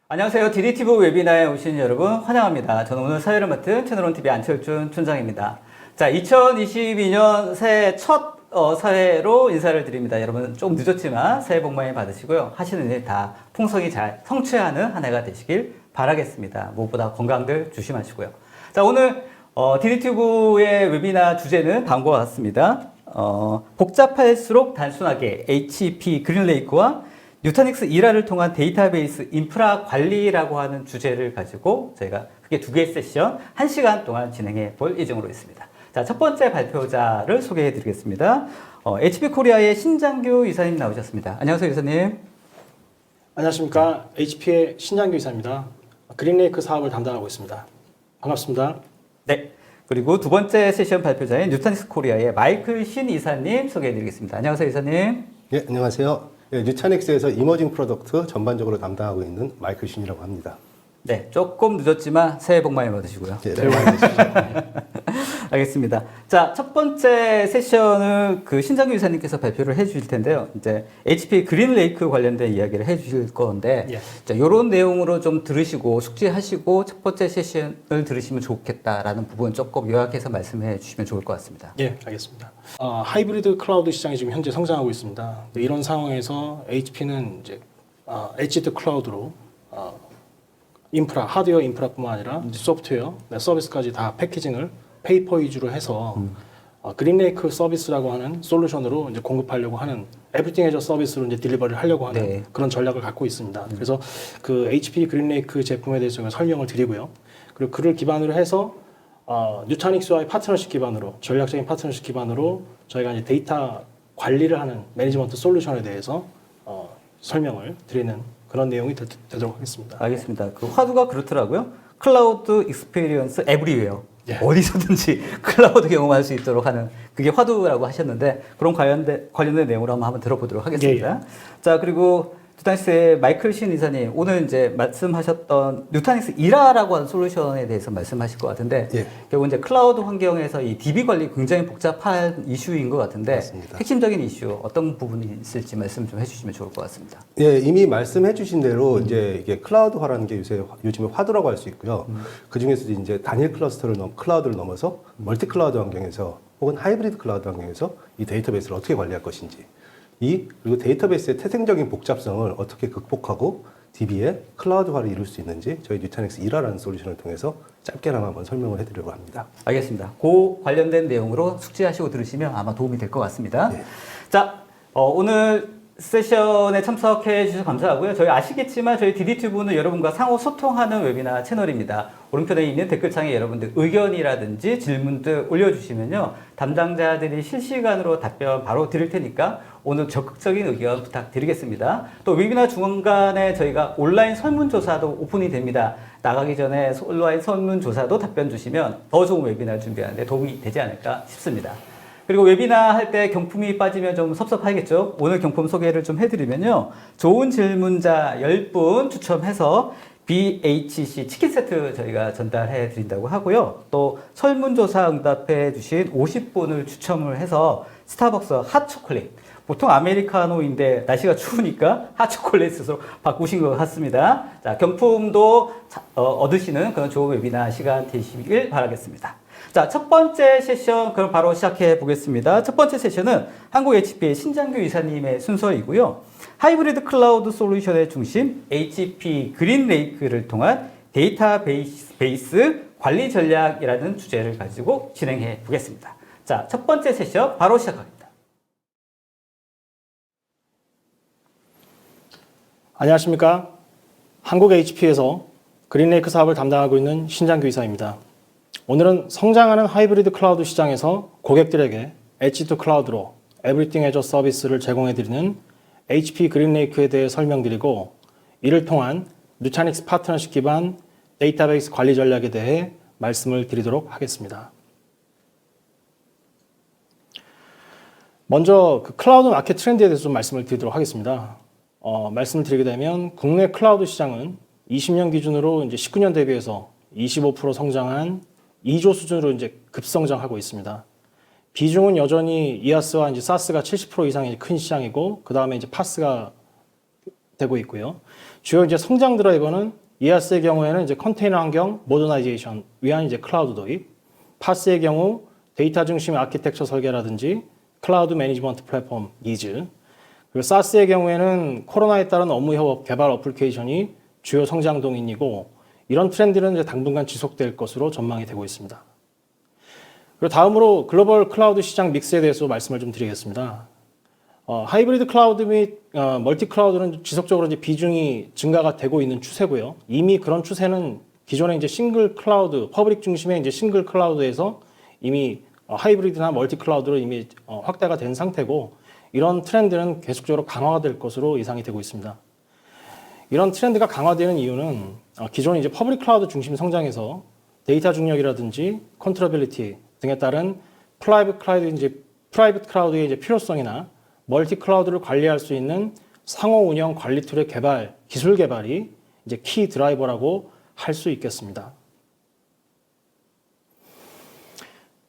안녕하세요. 디디티브 웨비나에 오신 여러분 환영합니다. 저는 오늘 사회를 맡은 채널원TV 안철준 촌장입니다. 자, 2022년 새해 첫 사회로 인사를 드립니다. 여러분 좀 늦었지만 새해 복 많이 받으시고요. 하시는 일 다 풍성히 잘 성취하는 한 해가 되시길 바라겠습니다. 무엇보다 건강들 조심하시고요. 자, 오늘 디디티브의 웨비나 주제는 다음과 같습니다. 복잡할수록 단순하게 HP 그린레이크와 뉴타닉스 이라를 통한 데이터베이스 인프라 관리라고 하는 주제를 가지고 저희가 크게 두 개의 세션 1시간 동안 진행해 볼 예정으로 있습니다. 자, 첫 번째 발표자를 소개해 드리겠습니다. HP 코리아의 신장규 이사님 나오셨습니다. 안녕하세요, 이사님. 안녕하십니까. HP의 신장규 이사입니다. 그린레이크 사업을 담당하고 있습니다. 반갑습니다. 네. 그리고 두 번째 세션 발표자인 뉴타닉스 코리아의 마이클 신 이사님 소개해 드리겠습니다. 안녕하세요, 이사님. 네, 안녕하세요. 뉴타닉스에서 이머징 프로덕트 전반적으로 담당하고 있는 마이클 신이라고 합니다. 네, 조금 늦었지만 새해 복 많이 받으시고요. 네, 새해 복 많이 받으십시오. 알겠습니다. 자, 첫 번째 세션을 그 신장규 이사님께서 발표를 해 주실 텐데요. 이제 HP 그린레이크 관련된 이야기를 해 주실 건데, 예. 자, 이런 내용으로 좀 들으시고 숙지하시고 첫 번째 세션을 들으시면 좋겠다라는 부분 조금 요약해서 말씀해 주시면 좋을 것 같습니다. 예, 알겠습니다. 하이브리드 클라우드 시장이 지금 현재 성장하고 있습니다. 이런 상황에서 HP는 이제 엣지 투 클라우드로 인프라, 하드웨어 인프라뿐만 아니라 소프트웨어, 서비스까지 다 패키징을 페이퍼 위주로 해서 그린레이크 서비스라고 하는 솔루션으로 이제 공급하려고 하는 에브리띵 애저 서비스로 이제 딜리버리를 하려고 하는 네. 그런 전략을 갖고 있습니다. 그래서 그 HP 그린레이크 제품에 대해서 제가 설명을 드리고요. 그리고 그를 기반으로 해서 뉴타닉스와의 파트너십 기반으로 전략적인 파트너십 기반으로 저희가 이제 데이터 관리를 하는 매니지먼트 솔루션에 대해서 설명을 드리는 그런 내용이 되도록 하겠습니다. 알겠습니다. 그 화두가 그렇더라고요. 클라우드 익스피리언스 에브리웨어. 예. 어디서든지 클라우드 경험할 수 있도록 하는 그게 화두라고 하셨는데 그런 관련된 내용으로 한번 들어보도록 하겠습니다. 자, 그리고 뉴타닉스의 마이클 신 이사님 오늘 이제 말씀하셨던 뉴타닉스 이라라고 하는 솔루션에 대해서 말씀하실 것 같은데 예. 결국 이제 클라우드 환경에서 이 DB 관리 굉장히 복잡한 이슈인 것 같은데 맞습니다. 핵심적인 이슈 어떤 부분이 있을지 말씀 좀 해주시면 좋을 것 같습니다. 예, 이미 말씀해 주신 대로 이제 이게 클라우드화라는 게 요즘에 화두라고 할 수 있고요. 그 중에서도 이제 단일 클라우드를 넘어서 멀티 클라우드 환경에서 혹은 하이브리드 클라우드 환경에서 이 데이터베이스를 어떻게 관리할 것인지 그리고 데이터베이스의 태생적인 복잡성을 어떻게 극복하고 DB의 클라우드화를 이룰 수 있는지 저희 뉴타닉스 이라라는 솔루션을 통해서 짧게나마 한번 설명을 해드리려고 합니다. 알겠습니다. 그 관련된 내용으로 숙지하시고 들으시면 아마 도움이 될 것 같습니다. 네. 자, 오늘 세션에 참석해 주셔서 감사하고요. 저희 아시겠지만 저희 디디튜브는 여러분과 상호 소통하는 웨비나 채널입니다. 오른편에 있는 댓글창에 여러분들 의견이라든지 질문들 올려주시면요. 담당자들이 실시간으로 답변 바로 드릴 테니까 오늘 적극적인 의견 부탁드리겠습니다. 또 웨비나 중간에 저희가 온라인 설문조사도 오픈이 됩니다. 나가기 전에 온라인 설문조사도 답변 주시면 더 좋은 웨비나 준비하는데 도움이 되지 않을까 싶습니다. 그리고 웨비나 할 때 경품이 빠지면 좀 섭섭하겠죠? 오늘 경품 소개를 좀 해드리면요. 좋은 질문자 10분 추첨해서 BHC 치킨 세트 저희가 전달해 드린다고 하고요. 또 설문조사 응답해 주신 50분을 추첨을 해서 스타벅스 핫초콜릿. 보통 아메리카노인데 날씨가 추우니까 핫초콜릿으로 바꾸신 것 같습니다. 자, 경품도 얻으시는 그런 좋은 웨비나 시간 되시길 바라겠습니다. 자, 첫 번째 세션 그럼 바로 시작해 보겠습니다. 첫 번째 세션은 한국 HP의 신장규 이사님의 순서이고요. 하이브리드 클라우드 솔루션의 중심 HP 그린레이크를 통한 데이터베이스 관리 전략이라는 주제를 가지고 진행해 보겠습니다. 자, 첫 번째 세션 바로 시작합니다. 안녕하십니까. 한국 HP에서 그린레이크 사업을 담당하고 있는 신장규 이사입니다. 오늘은 성장하는 하이브리드 클라우드 시장에서 고객들에게 엣지 투 클라우드로 에브리띵 애저 서비스를 제공해드리는 HP 그린레이크에 대해 설명드리고 이를 통한 뉴타닉스 파트너십 기반 데이터베이스 관리 전략에 대해 말씀을 드리도록 하겠습니다. 먼저 그 클라우드 마켓 트렌드에 대해서 좀 말씀을 드리도록 하겠습니다. 말씀을 드리게 되면 국내 클라우드 시장은 20년 기준으로 이제 19년 대비해서 25% 성장한 2조 수준으로 이제 급성장하고 있습니다. 비중은 여전히 이아스와 이제 사스가 70% 이상의 큰 시장이고 그 다음에 이제 파스가 되고 있고요. 주요 이제 성장 드라이버는 이아스의 경우에는 이제 컨테이너 환경 모더나이제이션 위한 이제 클라우드 도입, 파스의 경우 데이터 중심 아키텍처 설계라든지 클라우드 매니지먼트 플랫폼 니즈, 그리고 사스의 경우에는 코로나에 따른 업무 협업 개발 어플리케이션이 주요 성장 동인이고 이런 트렌드는 이제 당분간 지속될 것으로 전망이 되고 있습니다. 그리고 다음으로 글로벌 클라우드 시장 믹스에 대해서 말씀을 좀 드리겠습니다. 하이브리드 클라우드 및 멀티 클라우드는 지속적으로 이제 비중이 증가가 되고 있는 추세고요. 이미 그런 추세는 기존의 이제 싱글 클라우드, 퍼블릭 중심의 이제 싱글 클라우드에서 이미 하이브리드나 멀티 클라우드로 이미 확대가 된 상태고 이런 트렌드는 계속적으로 강화가 될 것으로 예상이 되고 있습니다. 이런 트렌드가 강화되는 이유는 기존 이제 퍼블릭 클라우드 중심 성장에서 데이터 중력이라든지 컨트롤빌리티 등에 따른 프라이빗 클라우드의 이제 필요성이나 멀티 클라우드를 관리할 수 있는 상호 운영 관리 툴의 개발, 기술 개발이 이제 키 드라이버라고 할 수 있겠습니다.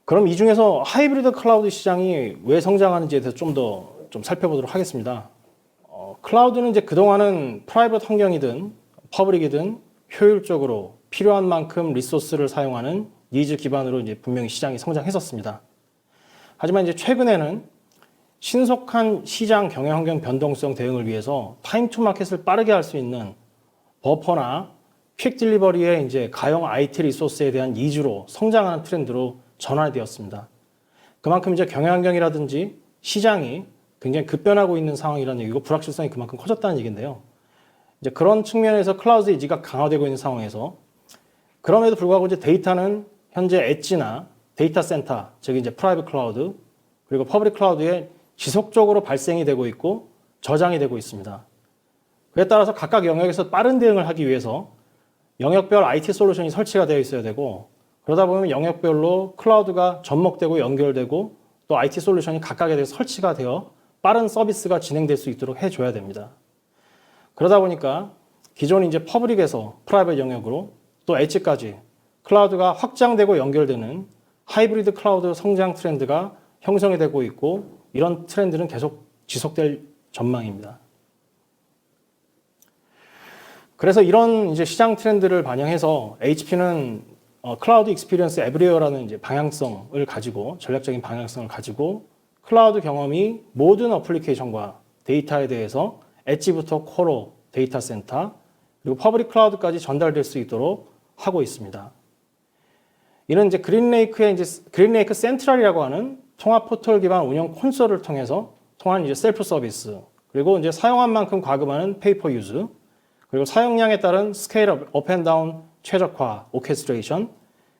그럼 이 중에서 하이브리드 클라우드 시장이 왜 성장하는지에 대해서 좀 살펴보도록 하겠습니다. 클라우드는 이제 그동안은 프라이빗 환경이든 퍼블릭이든 효율적으로 필요한 만큼 리소스를 사용하는 니즈 기반으로 이제 분명히 시장이 성장했었습니다. 하지만 이제 최근에는 신속한 시장 경영 환경 변동성 대응을 위해서 타임 투 마켓을 빠르게 할 수 있는 버퍼나 퀵 딜리버리의 이제 가용 IT 리소스에 대한 니즈로 성장하는 트렌드로 전환되었습니다. 그만큼 이제 경영 환경이라든지 시장이 굉장히 급변하고 있는 상황이라는 얘기고 불확실성이 그만큼 커졌다는 얘기인데요. 이제 그런 측면에서 클라우드 니즈가 강화되고 있는 상황에서 그럼에도 불구하고 이제 데이터는 현재 엣지나 데이터 센터, 즉 이제 프라이빗 클라우드 그리고 퍼블릭 클라우드에 지속적으로 발생이 되고 있고 저장이 되고 있습니다. 그에 따라서 각각 영역에서 빠른 대응을 하기 위해서 영역별 IT 솔루션이 설치가 되어 있어야 되고 그러다 보면 영역별로 클라우드가 접목되고 연결되고 또 IT 솔루션이 각각에 대해서 설치가 되어 빠른 서비스가 진행될 수 있도록 해줘야 됩니다. 그러다 보니까 기존 이제 퍼블릭에서 프라이빗 영역으로 또 엣지까지 클라우드가 확장되고 연결되는 하이브리드 클라우드 성장 트렌드가 형성이 되고 있고 이런 트렌드는 계속 지속될 전망입니다. 그래서 이런 이제 시장 트렌드를 반영해서 HP는 클라우드 익스피리언스 에브리웨어라는 이제 방향성을 가지고 전략적인 방향성을 가지고 클라우드 경험이 모든 어플리케이션과 데이터에 대해서 엣지부터 코로 데이터 센터 그리고 퍼블릭 클라우드까지 전달될 수 있도록 하고 있습니다. 이는 이제 그린레이크 센트럴이라고 하는 통합 포털 기반 운영 콘솔을 통해서 통한 이제 셀프 서비스 그리고 이제 사용한 만큼 과금하는 페이퍼 유즈 그리고 사용량에 따른 스케일 업 앤 다운 최적화 오케스트레이션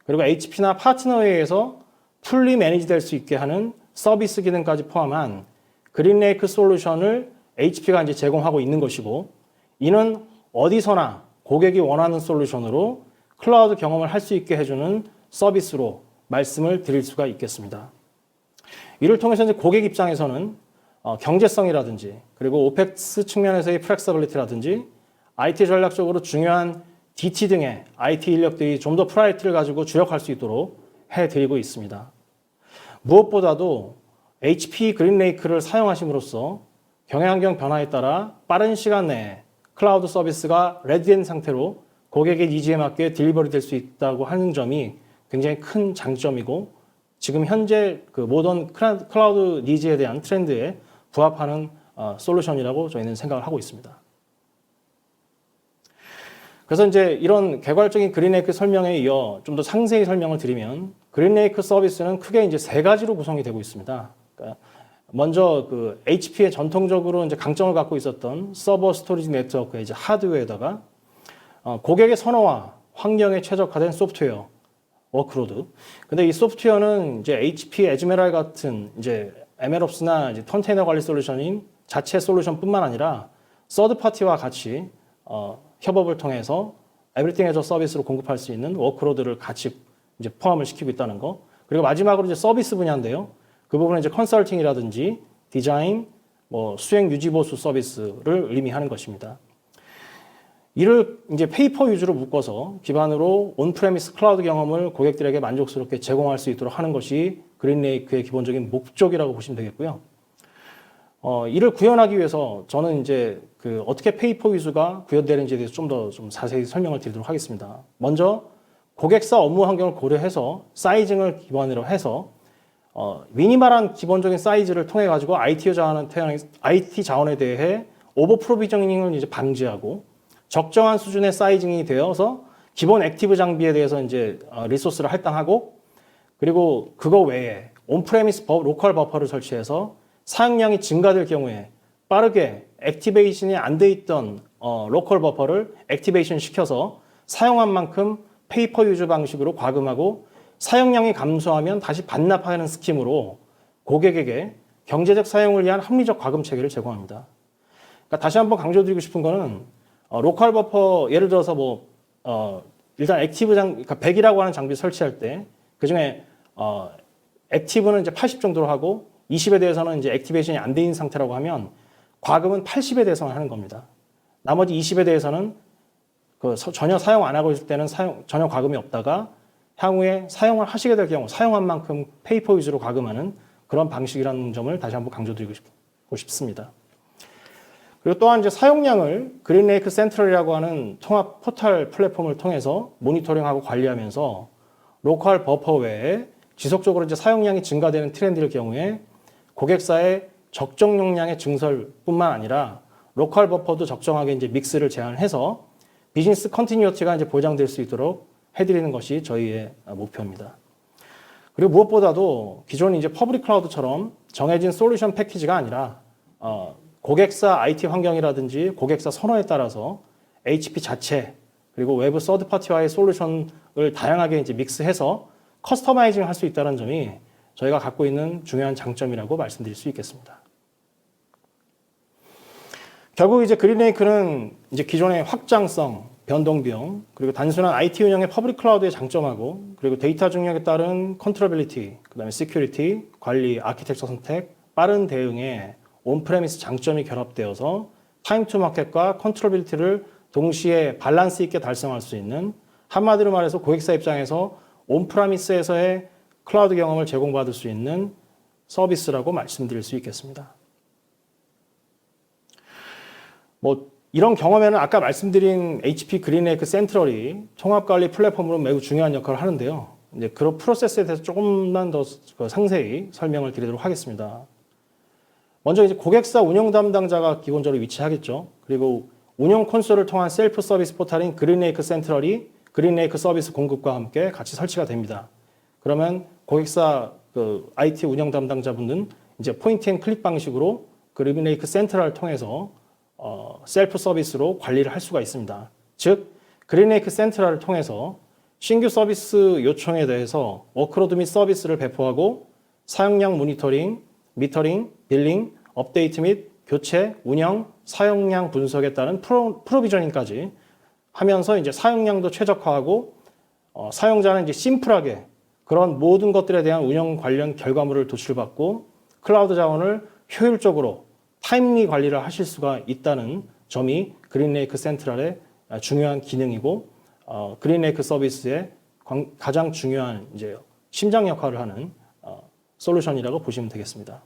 그리고 HP나 파트너에 의해서 풀리 매니지될 수 있게 하는 서비스 기능까지 포함한 그린레이크 솔루션을 HP가 이제 제공하고 있는 것이고 이는 어디서나 고객이 원하는 솔루션으로 클라우드 경험을 할 수 있게 해주는 서비스로 말씀을 드릴 수가 있겠습니다. 이를 통해서 이제 고객 입장에서는 경제성이라든지 그리고 오펙스 측면에서의 플렉서빌리티라든지 IT 전략적으로 중요한 DT 등의 IT 인력들이 좀 더 프라이어티를 가지고 주력할 수 있도록 해드리고 있습니다. 무엇보다도 HP 그린레이크를 사용하심으로써 경영 환경 변화에 따라 빠른 시간 내에 클라우드 서비스가 레디된 상태로 고객의 니즈에 맞게 딜리버리 될 수 있다고 하는 점이 굉장히 큰 장점이고 지금 현재 그 모던 클라우드 니즈에 대한 트렌드에 부합하는 솔루션이라고 저희는 생각을 하고 있습니다. 그래서 이제 이런 개괄적인 그린레이크 설명에 이어 좀 더 상세히 설명을 드리면 그린레이크 서비스는 크게 이제 세 가지로 구성이 되고 있습니다. 그러니까 먼저 그 HP의 전통적으로 이제 강점을 갖고 있었던 서버 스토리지 네트워크의 이제 하드웨어에다가 고객의 선호와 환경에 최적화된 소프트웨어 워크로드. 근데 이 소프트웨어는 이제 HP 에즈메랄 같은 이제 MLOps나 이제 컨테이너 관리 솔루션인 자체 솔루션뿐만 아니라 서드 파티와 같이 협업을 통해서 에브리띵 애저 서비스로 공급할 수 있는 워크로드를 같이 이제 포함을 시키고 있다는 거. 그리고 마지막으로 이제 서비스 분야인데요. 그 부분은 이제 컨설팅이라든지 디자인, 수행 유지 보수 서비스를 의미하는 것입니다. 이를 이제 페이퍼 유즈로 묶어서 기반으로 온프레미스 클라우드 경험을 고객들에게 만족스럽게 제공할 수 있도록 하는 것이 그린레이크의 기본적인 목적이라고 보시면 되겠고요. 이를 구현하기 위해서 저는 이제 그 어떻게 페이퍼 위주가 구현되는지에 대해서 좀 더 좀 자세히 설명을 드리도록 하겠습니다. 먼저 고객사 업무 환경을 고려해서 사이징을 기반으로 해서 미니멀한 기본적인 사이즈를 통해 가지고 IT 자원에 대해 오버 프로비저닝을 이제 방지하고 적정한 수준의 사이징이 되어서 기본 액티브 장비에 대해서 이제 리소스를 할당하고 그리고 그거 외에 온프레미스 로컬 버퍼를 설치해서 사용량이 증가될 경우에 빠르게 액티베이션이 안 돼 있던 로컬 버퍼를 액티베이션 시켜서 사용한 만큼 페이퍼 유즈 방식으로 과금하고 사용량이 감소하면 다시 반납하는 스킴으로 고객에게 경제적 사용을 위한 합리적 과금 체계를 제공합니다. 그러니까 다시 한번 강조드리고 싶은 거는 로컬 버퍼 예를 들어서 일단 액티브 그러니까 100이라고 하는 장비 설치할 때 그중에 액티브는 이제 80 정도로 하고 20에 대해서는 이제 액티베이션이 안 돼 있는 상태라고 하면 과금은 80에 대해서만 하는 겁니다. 나머지 20에 대해서는 전혀 사용 안 하고 있을 때는 전혀 과금이 없다가 향후에 사용을 하시게 될 경우 사용한 만큼 페이퍼 위주로 과금하는 그런 방식이라는 점을 다시 한번 강조드리고 싶습니다. 그리고 또한 이제 사용량을 그린레이크 센트럴이라고 하는 통합 포털 플랫폼을 통해서 모니터링하고 관리하면서 로컬 버퍼 외에 지속적으로 이제 사용량이 증가되는 트렌드일 경우에 고객사의 적정 용량의 증설뿐만 아니라 로컬 버퍼도 적정하게 이제 믹스를 제한해서 비즈니스 컨티뉴어티가 이제 보장될 수 있도록 해드리는 것이 저희의 목표입니다. 그리고 무엇보다도 기존 이제 퍼블릭 클라우드처럼 정해진 솔루션 패키지가 아니라 고객사 IT 환경이라든지 고객사 선호에 따라서 HP 자체 그리고 외부 서드 파티와의 솔루션을 다양하게 이제 믹스해서 커스터마이징 할 수 있다는 점이 저희가 갖고 있는 중요한 장점이라고 말씀드릴 수 있겠습니다. 결국 이제 그린레이크는 이제 기존의 확장성, 변동 비용, 그리고 단순한 IT 운영의 퍼블릭 클라우드의 장점하고 그리고 데이터 중력에 따른 컨트롤빌리티, 그다음에 시큐리티, 관리, 아키텍처 선택, 빠른 대응에 온프레미스 장점이 결합되어서 타임 투 마켓과 컨트롤빌리티를 동시에 밸런스 있게 달성할 수 있는 한마디로 말해서 고객사 입장에서 온프레미스에서의 클라우드 경험을 제공받을 수 있는 서비스라고 말씀드릴 수 있겠습니다. 이런 경험에는 아까 말씀드린 HP 그린레이크 센트럴이 통합관리 플랫폼으로 매우 중요한 역할을 하는데요. 이제 그런 프로세스에 대해서 조금만 더 상세히 설명을 드리도록 하겠습니다. 먼저 이제 고객사 운영 담당자가 기본적으로 위치하겠죠. 그리고 운영 콘솔을 통한 셀프 서비스 포탈인 그린레이크 센트럴이 그린레이크 서비스 공급과 함께 같이 설치가 됩니다. 그러면 고객사 IT 운영 담당자분은 이제 포인트 앤 클릭 방식으로 그린레이크 센트럴을 통해서 셀프 서비스로 관리를 할 수가 있습니다. 즉, 그린레이크 센트럴을 통해서 신규 서비스 요청에 대해서 워크로드 및 서비스를 배포하고 사용량 모니터링, 미터링, 빌링, 업데이트 및 교체, 운영, 사용량 분석에 따른 프로비저닝까지 하면서 이제 사용량도 최적화하고 사용자는 이제 심플하게 그런 모든 것들에 대한 운영 관련 결과물을 도출받고 클라우드 자원을 효율적으로 타임리 관리를 하실 수가 있다는 점이 그린레이크 센트럴의 중요한 기능이고 그린레이크 서비스의 가장 중요한 이제 심장 역할을 하는 솔루션이라고 보시면 되겠습니다.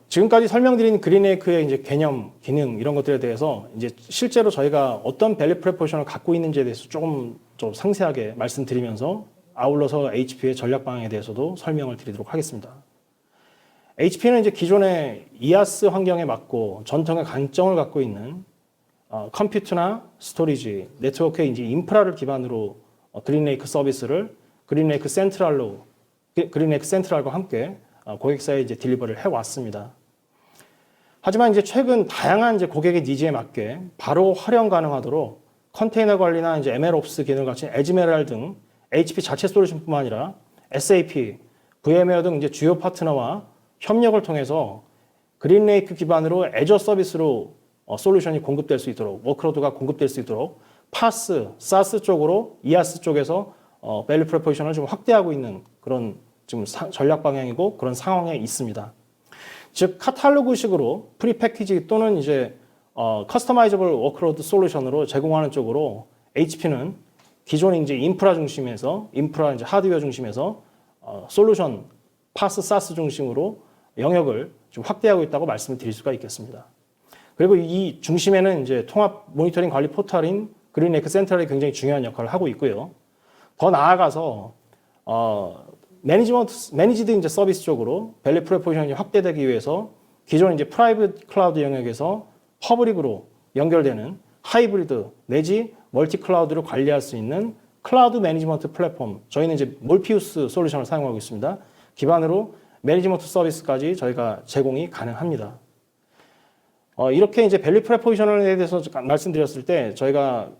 지금까지 설명드린 그린레이크의 이제 개념, 기능 이런 것들에 대해서 이제 실제로 저희가 어떤 밸류 프로포션을 갖고 있는지에 대해서 조금 좀 상세하게 말씀드리면서 아울러서 HP의 전략 방향에 대해서도 설명을 드리도록 하겠습니다. HP는 이제 기존의 IaaS 환경에 맞고 전통의 강점을 갖고 있는 컴퓨터나 스토리지, 네트워크의 이제 인프라를 기반으로 그린레이크 서비스를 그린레이크 센트럴과 함께 고객사에 이제 딜리버를 해왔습니다. 하지만 이제 최근 다양한 이제 고객의 니즈에 맞게 바로 활용 가능하도록 컨테이너 관리나 이제 MLOps 기능을 갖춘 에즈메랄 등 HP 자체 솔루션뿐만 아니라 SAP, VMware 등 이제 주요 파트너와 협력을 통해서 그린레이크 기반으로 애저 서비스로 솔루션이 공급될 수 있도록 워크로드가 공급될 수 있도록 파스, 사스 쪽으로 IaaS 쪽에서 밸류 프로포지션을 좀 확대하고 있는 그런 지금 전략 방향이고 그런 상황에 있습니다. 즉 카탈로그식으로 프리 패키지 또는 이제 커스터마이저블 워크로드 솔루션으로 제공하는 쪽으로 HP는 기존 이제 인프라 중심에서 인프라 이제 하드웨어 중심에서 솔루션 파스, 사스 중심으로 영역을 좀 확대하고 있다고 말씀을 드릴 수가 있겠습니다. 그리고 이 중심에는 이제 통합 모니터링 관리 포털인 그린레이크 센트럴이 굉장히 중요한 역할을 하고 있고요. 더 나아가서 매니지드 이제 서비스 쪽으로 밸류 프로포지션이 확대되기 위해서 기존 이제 프라이빗 클라우드 영역에서 퍼블릭으로 연결되는 하이브리드 내지 멀티 클라우드를 관리할 수 있는 클라우드 매니지먼트 플랫폼, 저희는 이제 몰피우스 솔루션을 사용하고 있습니다. 기반으로 매니지먼트 서비스까지 저희가 제공이 가능합니다. 이렇게 이제 밸류 프로포지션에 대해서 말씀드렸을 때 저희가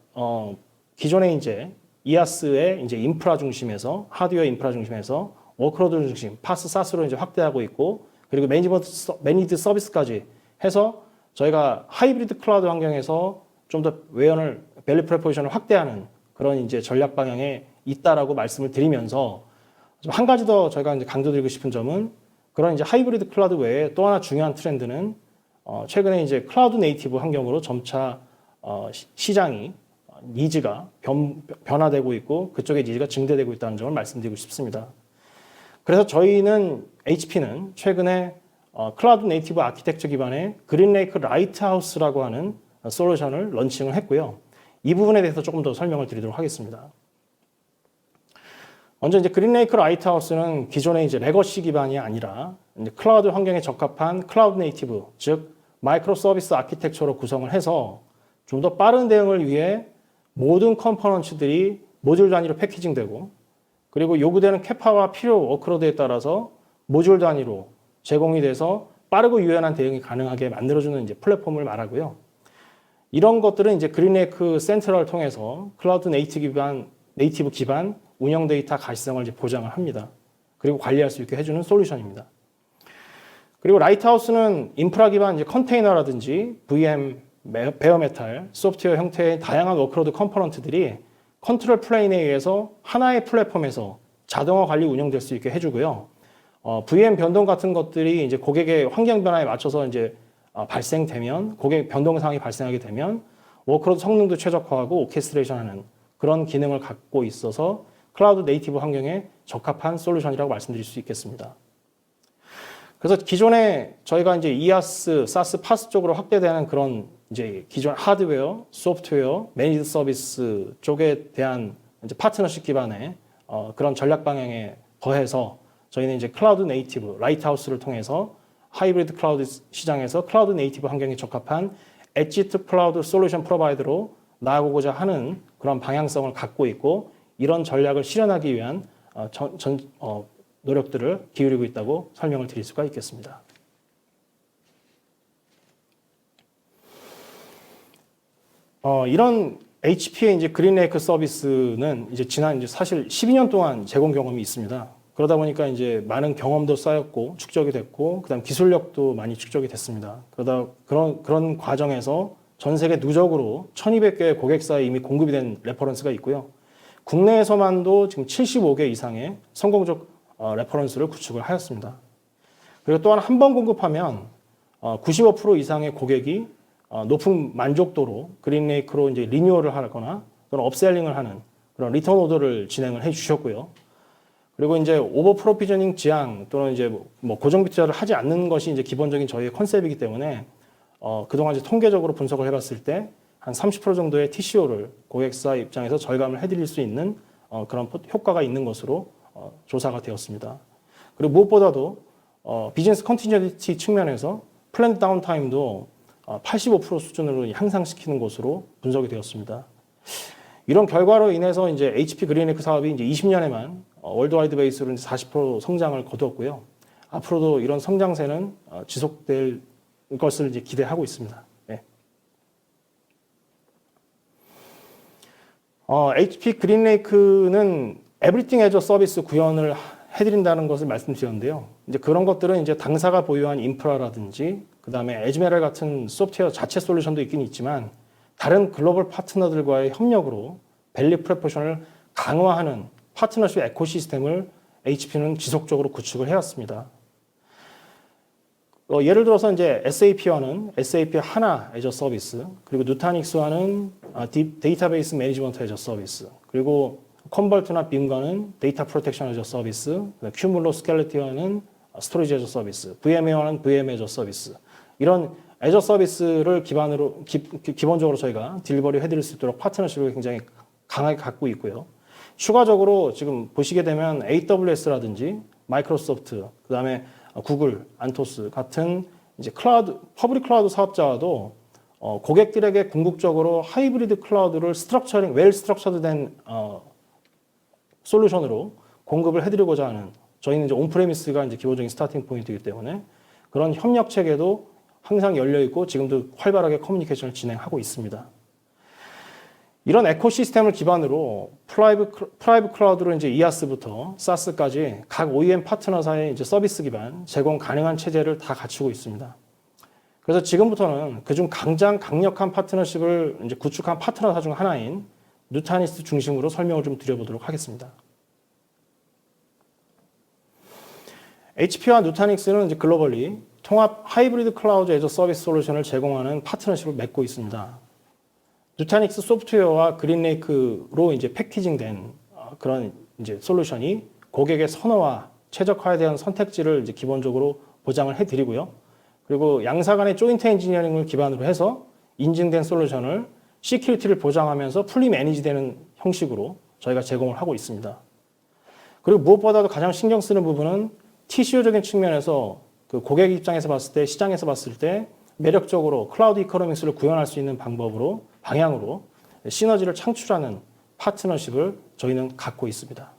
기존에 이제 이아스의 이제 인프라 중심에서 하드웨어 인프라 중심에서 워크로드 중심, 파스, 사스로 이제 확대하고 있고 그리고 매니드 서비스까지 해서 저희가 하이브리드 클라우드 환경에서 좀 더 외연을 밸류 프로포지션을 확대하는 그런 이제 전략 방향에 있다라고 말씀을 드리면서 한 가지 더 저희가 이제 강조드리고 싶은 점은 그런 이제 하이브리드 클라우드 외에 또 하나 중요한 트렌드는 최근에 이제 클라우드 네이티브 환경으로 점차 시장이 니즈가 변화되고 있고 그쪽의 니즈가 증대되고 있다는 점을 말씀드리고 싶습니다. 그래서 저희는 HP는 최근에 클라우드 네이티브 아키텍처 기반의 그린레이크 라이트하우스라고 하는 솔루션을 런칭을 했고요. 이 부분에 대해서 조금 더 설명을 드리도록 하겠습니다. 먼저 이제 그린레이크 라이트하우스는 기존의 이제 레거시 기반이 아니라 이제 클라우드 환경에 적합한 클라우드 네이티브, 즉 마이크로 서비스 아키텍처로 구성을 해서 좀 더 빠른 대응을 위해 모든 컴포넌츠들이 모듈 단위로 패키징되고 그리고 요구되는 캐파와 필요 워크로드에 따라서 모듈 단위로 제공이 돼서 빠르고 유연한 대응이 가능하게 만들어주는 이제 플랫폼을 말하고요. 이런 것들은 이제 그린레이크 센트럴을 통해서 클라우드 네이티브 기반 운영 데이터 가시성을 이제 보장을 합니다. 그리고 관리할 수 있게 해주는 솔루션입니다. 그리고 라이트하우스는 인프라 기반 이제 컨테이너라든지 VM, 베어메탈, 소프트웨어 형태의 다양한 워크로드 컴포넌트들이 컨트롤 플레인에 의해서 하나의 플랫폼에서 자동화 관리 운영될 수 있게 해주고요. VM 변동 같은 것들이 이제 고객의 환경 변화에 맞춰서 이제 발생되면 고객 변동 사항이 발생하게 되면 워크로드 성능도 최적화하고 오케스트레이션하는 그런 기능을 갖고 있어서 클라우드 네이티브 환경에 적합한 솔루션이라고 말씀드릴 수 있겠습니다. 그래서 기존에 저희가 이제 이아스, 사스, 파스 쪽으로 확대되는 그런 이제 기존 하드웨어, 소프트웨어, 매니드 서비스 쪽에 대한 이제 파트너십 기반의 그런 전략 방향에 더해서 저희는 이제 클라우드 네이티브, 라이트하우스를 통해서 하이브리드 클라우드 시장에서 클라우드 네이티브 환경에 적합한 엣지 투 클라우드 솔루션 프로바이더로 나아가고자 하는 그런 방향성을 갖고 있고 이런 전략을 실현하기 위한 노력들을 기울이고 있다고 설명을 드릴 수가 있겠습니다. 이런 HP의 이제 그린레이크 서비스는 이제 지난 이제 사실 12년 동안 제공 경험이 있습니다. 그러다 보니까 이제 많은 경험도 쌓였고 축적이 됐고 그다음 기술력도 많이 축적이 됐습니다. 그런 과정에서 전 세계 누적으로 1,200개의 고객사에 이미 공급이 된 레퍼런스가 있고요. 국내에서만도 지금 75개 이상의 성공적 레퍼런스를 구축을 하였습니다. 그리고 또한 한 번 공급하면 95% 이상의 고객이 높은 만족도로 그린레이크로 이제 리뉴얼을 하거나 또는 업셀링을 하는 그런 리턴 오더를 진행을 해 주셨고요. 그리고 이제 오버 프로비저닝 지향 또는 이제 뭐 고정 비트를 하지 않는 것이 이제 기본적인 저희의 컨셉이기 때문에 그동안 이제 통계적으로 분석을 해봤을 때 한 30% 정도의 TCO를 고객사 입장에서 절감을 해드릴 수 있는 그런 효과가 있는 것으로 조사가 되었습니다. 그리고 무엇보다도 비즈니스 컨티뉴티 측면에서 플랜 다운타임도 85% 수준으로 향상시키는 것으로 분석이 되었습니다. 이런 결과로 인해서 이제 HP 그린레이크 사업이 이제 20년에만 월드와이드 베이스로 40% 성장을 거두었고요. 앞으로도 이런 성장세는 지속될 것을 이제 기대하고 있습니다. 네. HP 그린레이크는 에브리띵 애저 서비스 구현을 해드린다는 것을 말씀드렸는데요. 이제 그런 것들은 이제 당사가 보유한 인프라라든지 그다음에 에즈메랄 같은 소프트웨어 자체 솔루션도 있긴 있지만 다른 글로벌 파트너들과의 협력으로 밸류 프로포션을 강화하는 파트너십 에코시스템을 HP는 지속적으로 구축을 해왔습니다. 예를 들어서 이제 SAP와는 SAP 하나 애저 서비스, 그리고 누타닉스와는 데이터베이스 매니지먼트 애저 서비스, 그리고 컨벌트나 빔과는 데이터 프로텍션 애저 서비스, 큐물로 스켈레티와는 스토리지 애저 서비스, VMware는 VM 애저 서비스, 이런 애저 서비스를 기반으로 기본적으로 저희가 딜리버리 해드릴 수 있도록 파트너십을 굉장히 강하게 갖고 있고요. 추가적으로 지금 보시게 되면 AWS라든지 마이크로소프트, 그다음에 구글, 안토스 같은 이제 클라우드, 퍼블릭 클라우드 사업자와도 고객들에게 궁극적으로 하이브리드 클라우드를 스트럭처링, 웰 스트럭처드된 솔루션으로 공급을 해드리고자 하는, 저희는 이제 온프레미스가 이제 기본적인 스타팅 포인트이기 때문에 그런 협력 체계도 항상 열려 있고 지금도 활발하게 커뮤니케이션을 진행하고 있습니다. 이런 에코시스템을 기반으로 프라이브 클라우드로 이제 이아스부터 사스까지 각 OEM 파트너사의 이제 서비스 기반 제공 가능한 체제를 다 갖추고 있습니다. 그래서 지금부터는 그중 가장 강력한 파트너십을 이제 구축한 파트너사 중 하나인 누타닉스 중심으로 설명을 좀 드려보도록 하겠습니다. HP와 누타닉스는 이제 글로벌리 통합 하이브리드 클라우드 애저 서비스 솔루션을 제공하는 파트너십을 맺고 있습니다. 누타닉스 소프트웨어와 그린레이크로 이제 패키징된 그런 이제 솔루션이 고객의 선호와 최적화에 대한 선택지를 이제 기본적으로 보장을 해드리고요. 그리고 양사 간의 조인트 엔지니어링을 기반으로 해서 인증된 솔루션을 시큐리티를 보장하면서 풀리 매니지되는 형식으로 저희가 제공을 하고 있습니다. 그리고 무엇보다도 가장 신경 쓰는 부분은 TCO적인 측면에서 그 고객 입장에서 봤을 때, 시장에서 봤을 때 매력적으로 클라우드 이코노믹스를 구현할 수 있는 방향으로 시너지를 창출하는 파트너십을 저희는 갖고 있습니다.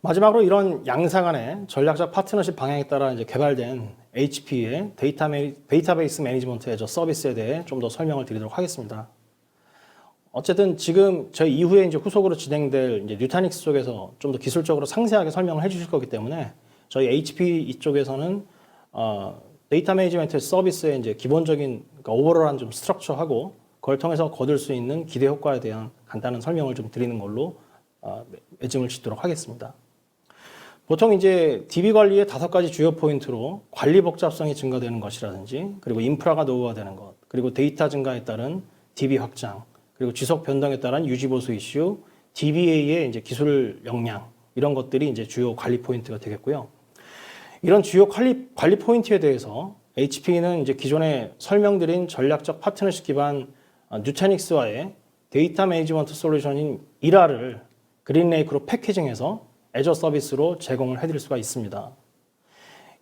마지막으로 이런 양사 간의 전략적 파트너십 방향에 따라 이제 개발된 HP의 데이터베이스 매니지먼트 애저 서비스에 대해 좀 더 설명을 드리도록 하겠습니다. 어쨌든 지금 저희 이후에 이제 후속으로 진행될 이제 누타닉스 쪽에서 좀 더 기술적으로 상세하게 설명을 해주실 거기 때문에 저희 HP 이쪽에서는 데이터 매니지먼트 서비스의 이제 기본적인 그러니까 오버롤한 좀 스트럭처하고 그걸 통해서 거둘 수 있는 기대 효과에 대한 간단한 설명을 좀 드리는 걸로 매짐을 짓도록 하겠습니다. 보통 이제 DB 관리의 5가지 주요 포인트로 관리 복잡성이 증가되는 것이라든지, 그리고 인프라가 노후화되는 것, 그리고 데이터 증가에 따른 DB 확장, 그리고 지속 변동에 따른 유지 보수 이슈, DBA의 이제 기술 역량, 이런 것들이 이제 주요 관리 포인트가 되겠고요. 이런 주요 관리 포인트에 대해서 HP는 이제 기존에 설명드린 전략적 파트너십 기반 누타닉스와의 데이터 매니지먼트 솔루션인 이라를 그린레이크로 패키징해서 애저 서비스로 제공을 해드릴 수가 있습니다.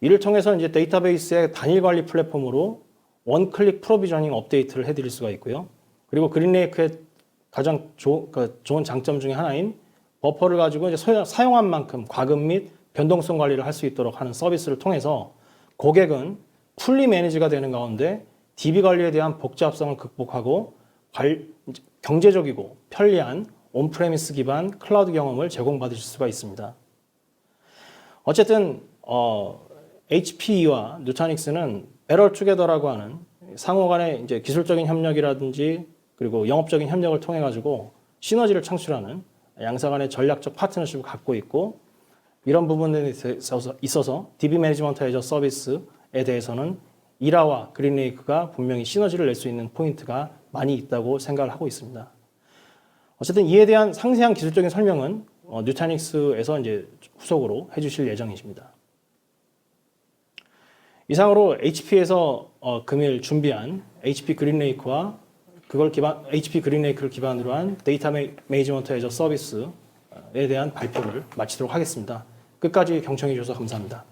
이를 통해서 이제 데이터베이스의 단일 관리 플랫폼으로 원클릭 프로비저닝 업데이트를 해드릴 수가 있고요. 그리고 그린레이크의 가장 좋은 장점 중에 하나인 버퍼를 가지고 이제 사용한 만큼 과금 및 변동성 관리를 할 수 있도록 하는 서비스를 통해서 고객은 풀리 매니지가 되는 가운데 DB 관리에 대한 복잡성을 극복하고 경제적이고 편리한 온프레미스 기반 클라우드 경험을 제공받으실 수가 있습니다. 어쨌든 HPE와 누타닉스는 Better Together라고 하는 상호 간의 이제 기술적인 협력이라든지 그리고 영업적인 협력을 통해 가지고 시너지를 창출하는 양사 간의 전략적 파트너십을 갖고 있고, 이런 부분에 있어서 DB 매니지먼트 애저 서비스에 대해서는 이라와 그린레이크가 분명히 시너지를 낼 수 있는 포인트가 많이 있다고 생각을 하고 있습니다. 어쨌든 이에 대한 상세한 기술적인 설명은 누타닉스에서 이제 후속으로 해주실 예정이십니다. 이상으로 HP에서 금일 준비한 HP 그린레이크와 HP 그린레이크를 기반으로 한 데이터 매니지먼트 애저 서비스에 대한 발표를 마치도록 하겠습니다. 끝까지 경청해 주셔서 감사합니다.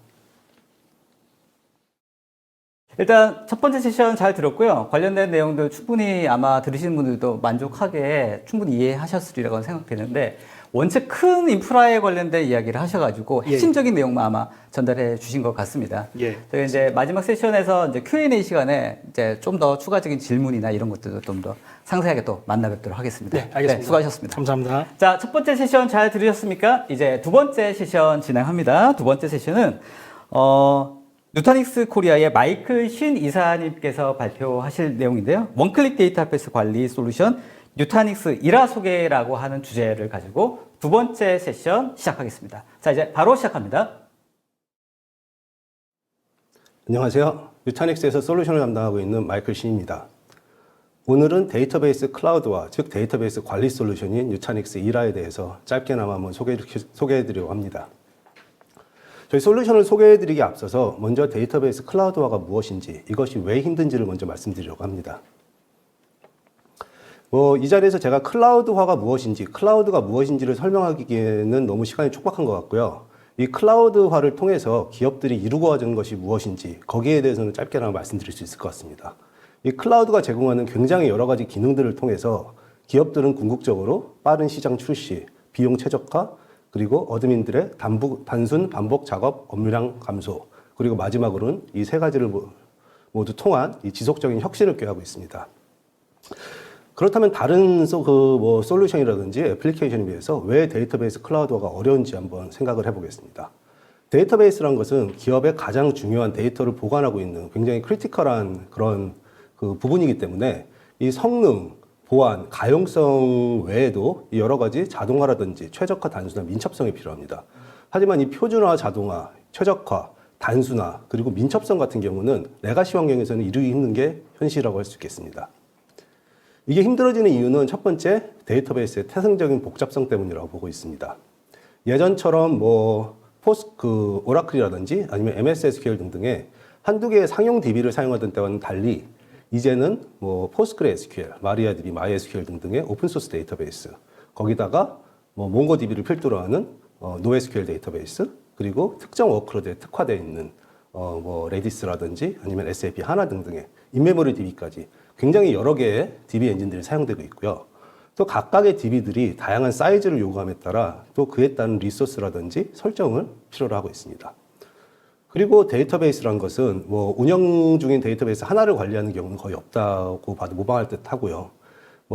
일단 첫 번째 세션 잘 들었고요. 관련된 내용들 충분히 아마 들으시는 분들도 만족하게 충분히 이해하셨으리라고 생각되는데, 원체 큰 인프라에 관련된 이야기를 하셔가지고 핵심적인 내용만 아마 전달해 주신 것 같습니다. 저희 이제 마지막 세션에서 이제 Q&A 시간에 이제 좀 더 추가적인 질문이나 이런 것들도 좀 더 상세하게 또 만나 뵙도록 하겠습니다. 네, 알겠습니다. 네, 수고하셨습니다. 감사합니다. 자, 첫 번째 세션 잘 들으셨습니까? 이제 두 번째 세션 진행합니다. 두 번째 세션은 누타닉스 코리아의 마이클 신 이사님께서 발표하실 내용인데요. 원클릭 데이터베이스 관리 솔루션 누타닉스 이라 소개라고 하는 주제를 가지고 두 번째 세션 시작하겠습니다. 자, 이제 바로 시작합니다. 안녕하세요. 누타닉스에서 솔루션을 담당하고 있는 마이클 신입니다. 오늘은 데이터베이스 클라우드와 즉 데이터베이스 관리 솔루션인 누타닉스 이라에 대해서 짧게나마 한번 소개해드리려고 합니다. 저희 솔루션을 소개해드리기 앞서서 먼저 데이터베이스 클라우드화가 무엇인지, 이것이 왜 힘든지를 먼저 말씀드리려고 합니다. 이 자리에서 제가 클라우드화가 무엇인지, 클라우드가 무엇인지를 설명하기에는 너무 시간이 촉박한 것 같고요. 이 클라우드화를 통해서 기업들이 이루어가는 것이 무엇인지, 거기에 대해서는 짧게나마 말씀드릴 수 있을 것 같습니다. 이 클라우드가 제공하는 굉장히 여러 가지 기능들을 통해서 기업들은 궁극적으로 빠른 시장 출시, 비용 최적화, 그리고 어드민들의 단순 반복 작업 업무량 감소, 그리고 마지막으로는 이 세 가지를 모두 통한 이 지속적인 혁신을 꾀하고 있습니다. 그렇다면 다른 솔루션이라든지 애플리케이션에 비해서 왜 데이터베이스 클라우드화가 어려운지 한번 생각을 해보겠습니다. 데이터베이스라는 것은 기업의 가장 중요한 데이터를 보관하고 있는 굉장히 크리티컬한 그런 부분이기 때문에 이 성능, 보안, 가용성 외에도 여러 가지 자동화라든지 최적화, 단순화, 민첩성이 필요합니다. 하지만 이 표준화, 자동화, 최적화, 단순화, 그리고 민첩성 같은 경우는 레가시 환경에서는 이루기 힘든 게 현실이라고 할 수 있겠습니다. 이게 힘들어지는 이유는 첫 번째, 데이터베이스의 태생적인 복잡성 때문이라고 보고 있습니다. 예전처럼 오라클이라든지 아니면 MS SQL 등등의 한두 개의 상용 DB를 사용하던 때와는 달리 이제는 PostgreSQL, MariaDB, MySQL 등등의 오픈소스 데이터베이스, 거기다가 몽고DB를 필두로 하는 NoSQL 데이터베이스, 그리고 특정 워크로드에 특화되어 있는 레디스라든지 아니면 SAP 하나 등등의 인메모리 DB까지 굉장히 여러 개의 DB 엔진들이 사용되고 있고요. 또 각각의 DB들이 다양한 사이즈를 요구함에 따라 또 그에 따른 리소스라든지 설정을 필요로 하고 있습니다. 그리고 데이터베이스란 것은 운영 중인 데이터베이스 하나를 관리하는 경우는 거의 없다고 봐도 무방할 듯 하고요.